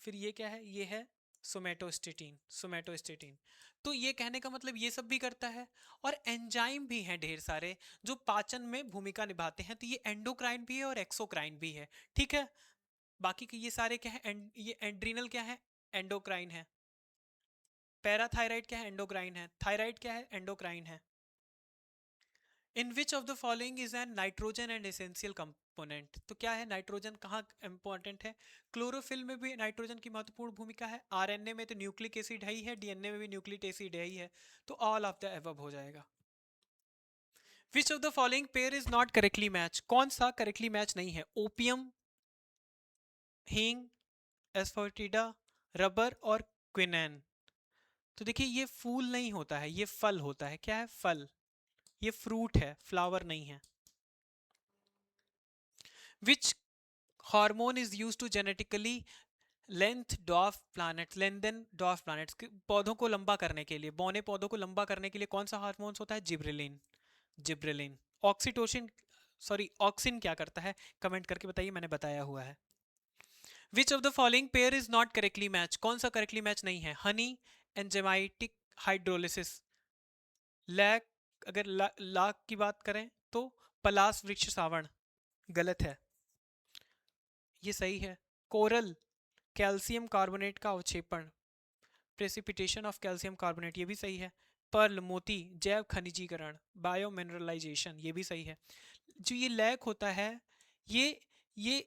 फिर ये क्या है? ये है सोमेटोस्टेटिन, सोमेटोस्टेटिन। तो ये कहने का मतलब ये सब भी करता है। और एंजाइम भी हैं ढेर सारे जो पाचन में भूमिका निभाते हैं, तो ये एंडोक्राइन भी है और एक्सोक्राइन भी है, ठीक है। बाकी के ये सारे क्या है? ये एड्रीनल क्या है? एंडोक्राइन है। पैराथायराइड क्या है? एंडोक्राइन है। थायराइड क्या है? एंडोक्राइन है। In which of the following is an nitrogen and essential component? तो क्या है? नाइट्रोजन कहाँ इंपॉर्टेंट है? क्लोरोफिल में भी नाइट्रोजन की महत्वपूर्ण भूमिका है। आरएनए में तो न्यूक्लिक एसिड है ही है, डीएनए में भी न्यूक्लिक एसिड है ही है, तो ऑल ऑफ द अबव हो जाएगा। विच of the following pair is not correctly match? कौन सा करेक्टली मैच नहीं है? ओपियम, हींग, एस्फोटिडा, रबर और क्विनैन। तो देखिए ये फूल नहीं होता है, ये फल होता है। क्या है? फल। ये फ्रूट है, फ्लावर नहीं है। Which hormone is use to genetically length dwarf planet, lengthen dwarf planets, पौधों को लंबा करने के लिए, बौने पौधों को लंबा करने के लिए कौन सा हार्मोन्स होता है? Gibberellin, gibberellin. Oxytocin, sorry auxin क्या करता है? कमेंट करके बताइए, मैंने बताया हुआ है। Which of the following pair is not correctly match? कौन सा करेक्टली मैच नहीं है? हनी, एंजाइमेटिक हाइड्रोलिसिस, लैक, अगर लाख की बात करें तो पलास वृक्ष सावण, गलत है, ये सही है। कोरल, कैल्शियम कार्बोनेट का अवक्षेपण, प्रेसिपिटेशन ऑफ कैल्शियम कार्बोनेट, ये भी सही है। पर्ल, मोती, जैव खनिजीकरण, बायो मिनरलाइजेशन, ये भी सही है। जो ये लैक होता है, ये ये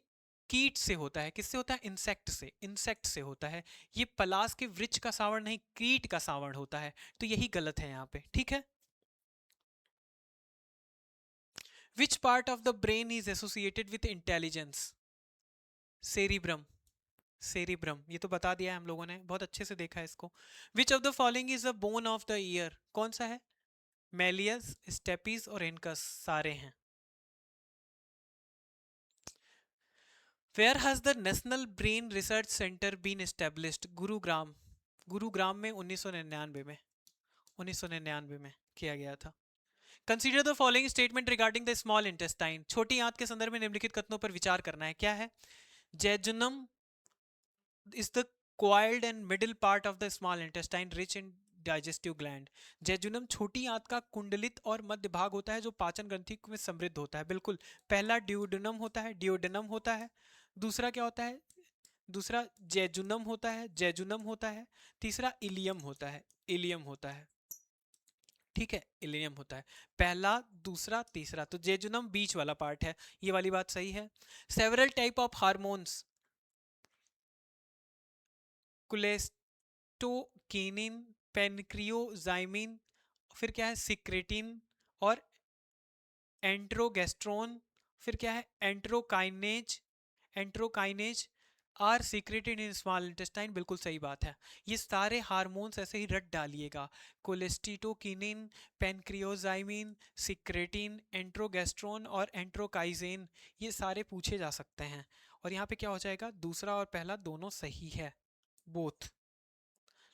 कीट से होता है। किससे होता है? इंसेक्ट से, इंसेक्ट से होता है। ये पलाश के वृक्ष का सावरण नहीं, कीट का सावरण होता है। तो यही गलत है यहाँ पे, ठीक है। Which part of the brain is associated with intelligence? Cerebrum, cerebrum, ये तो बता दिया है हम लोगों ने, बहुत अच्छे से देखा है इसको। Which of the following is the bone of the ear? कौन सा है? मेलियस, स्टेपीज और इनकस, सारे हैं। Where has the national brain research centre been established? Gurugram, Gurugram में 1999 में, 1999 में किया गया था। Consider the following statement regarding the small intestine. छोटी आंत के संदर्भ में निम्नलिखित कथनों पर विचार करना है। क्या है? Jejunum is the coiled and middle part of the small intestine rich in digestive gland. Jejunum छोटी आंत का कुंडलित और मध्य भाग होता है जो पाचन ग्रंथि में समृद्ध होता है। बिल्कुल। पहला ड्यूडेनम होता है, ड्यूडेनम होता है। दूसरा क्या होता है? दूसरा जेजुनम होता है, जेजुनम होता है। तीसरा इलियम होता है, इलियम होता है। ठीक है, इलियम होता है। पहला, दूसरा, तीसरा। तो जेजुनम बीच वाला पार्ट है, ये वाली बात सही है। Several type of hormones, cholecystokinin, pancreozymin, फिर क्या है? सिक्रेटिन और एंट्रोगेस्ट्रोन, फिर क्या है? Enterokinase, enterokinase are secreted in small intestine. बिल्कुल सही बात है। ये सारे हार्मोन्स ऐसे ही रट डालिएगा, कोलेस्टिटोकिनिन, पेनक्रियोजाइमिन, सिक्रेटिन, एंट्रोगेस्ट्रोन और एंट्रोकाइजेन, ये सारे पूछे जा सकते हैं। और यहाँ पे क्या हो जाएगा? दूसरा और पहला दोनों सही है, both.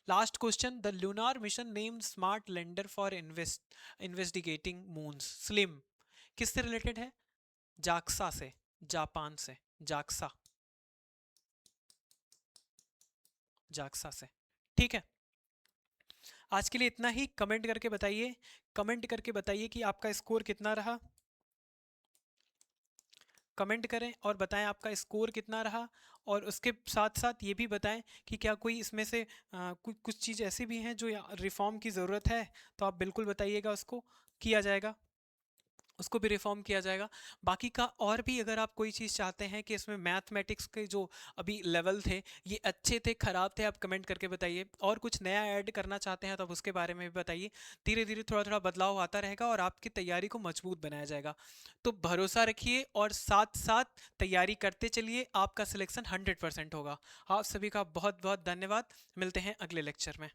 Last question, the lunar mission named smart lander for investigating moons, slim, किससे रिलेटेड है? जाक्सा से, जापान से, जाक्सा, जाक्सा से। ठीक है, आज के लिए इतना ही। कमेंट करके बताइए, कमेंट करके बताइए कि आपका स्कोर कितना रहा। कमेंट करें और बताएं आपका स्कोर कितना रहा। और उसके साथ साथ ये भी बताएं कि क्या कोई इसमें से कुछ कुछ चीज़ ऐसी भी हैं जो रिफॉर्म की ज़रूरत है, तो आप बिल्कुल बताइएगा, उसको किया जाएगा, उसको भी रिफॉर्म किया जाएगा। बाकी का और भी अगर आप कोई चीज़ चाहते हैं कि इसमें मैथमेटिक्स के जो अभी लेवल थे ये अच्छे थे, ख़राब थे, आप कमेंट करके बताइए। और कुछ नया ऐड करना चाहते हैं तो आप उसके बारे में भी बताइए। धीरे धीरे थोड़ा थोड़ा बदलाव आता रहेगा और आपकी तैयारी को मजबूत बनाया जाएगा। तो भरोसा रखिए और साथ साथ तैयारी करते चलिए, आपका सिलेक्शन 100% होगा। आप सभी का बहुत बहुत धन्यवाद। मिलते हैं अगले लेक्चर में।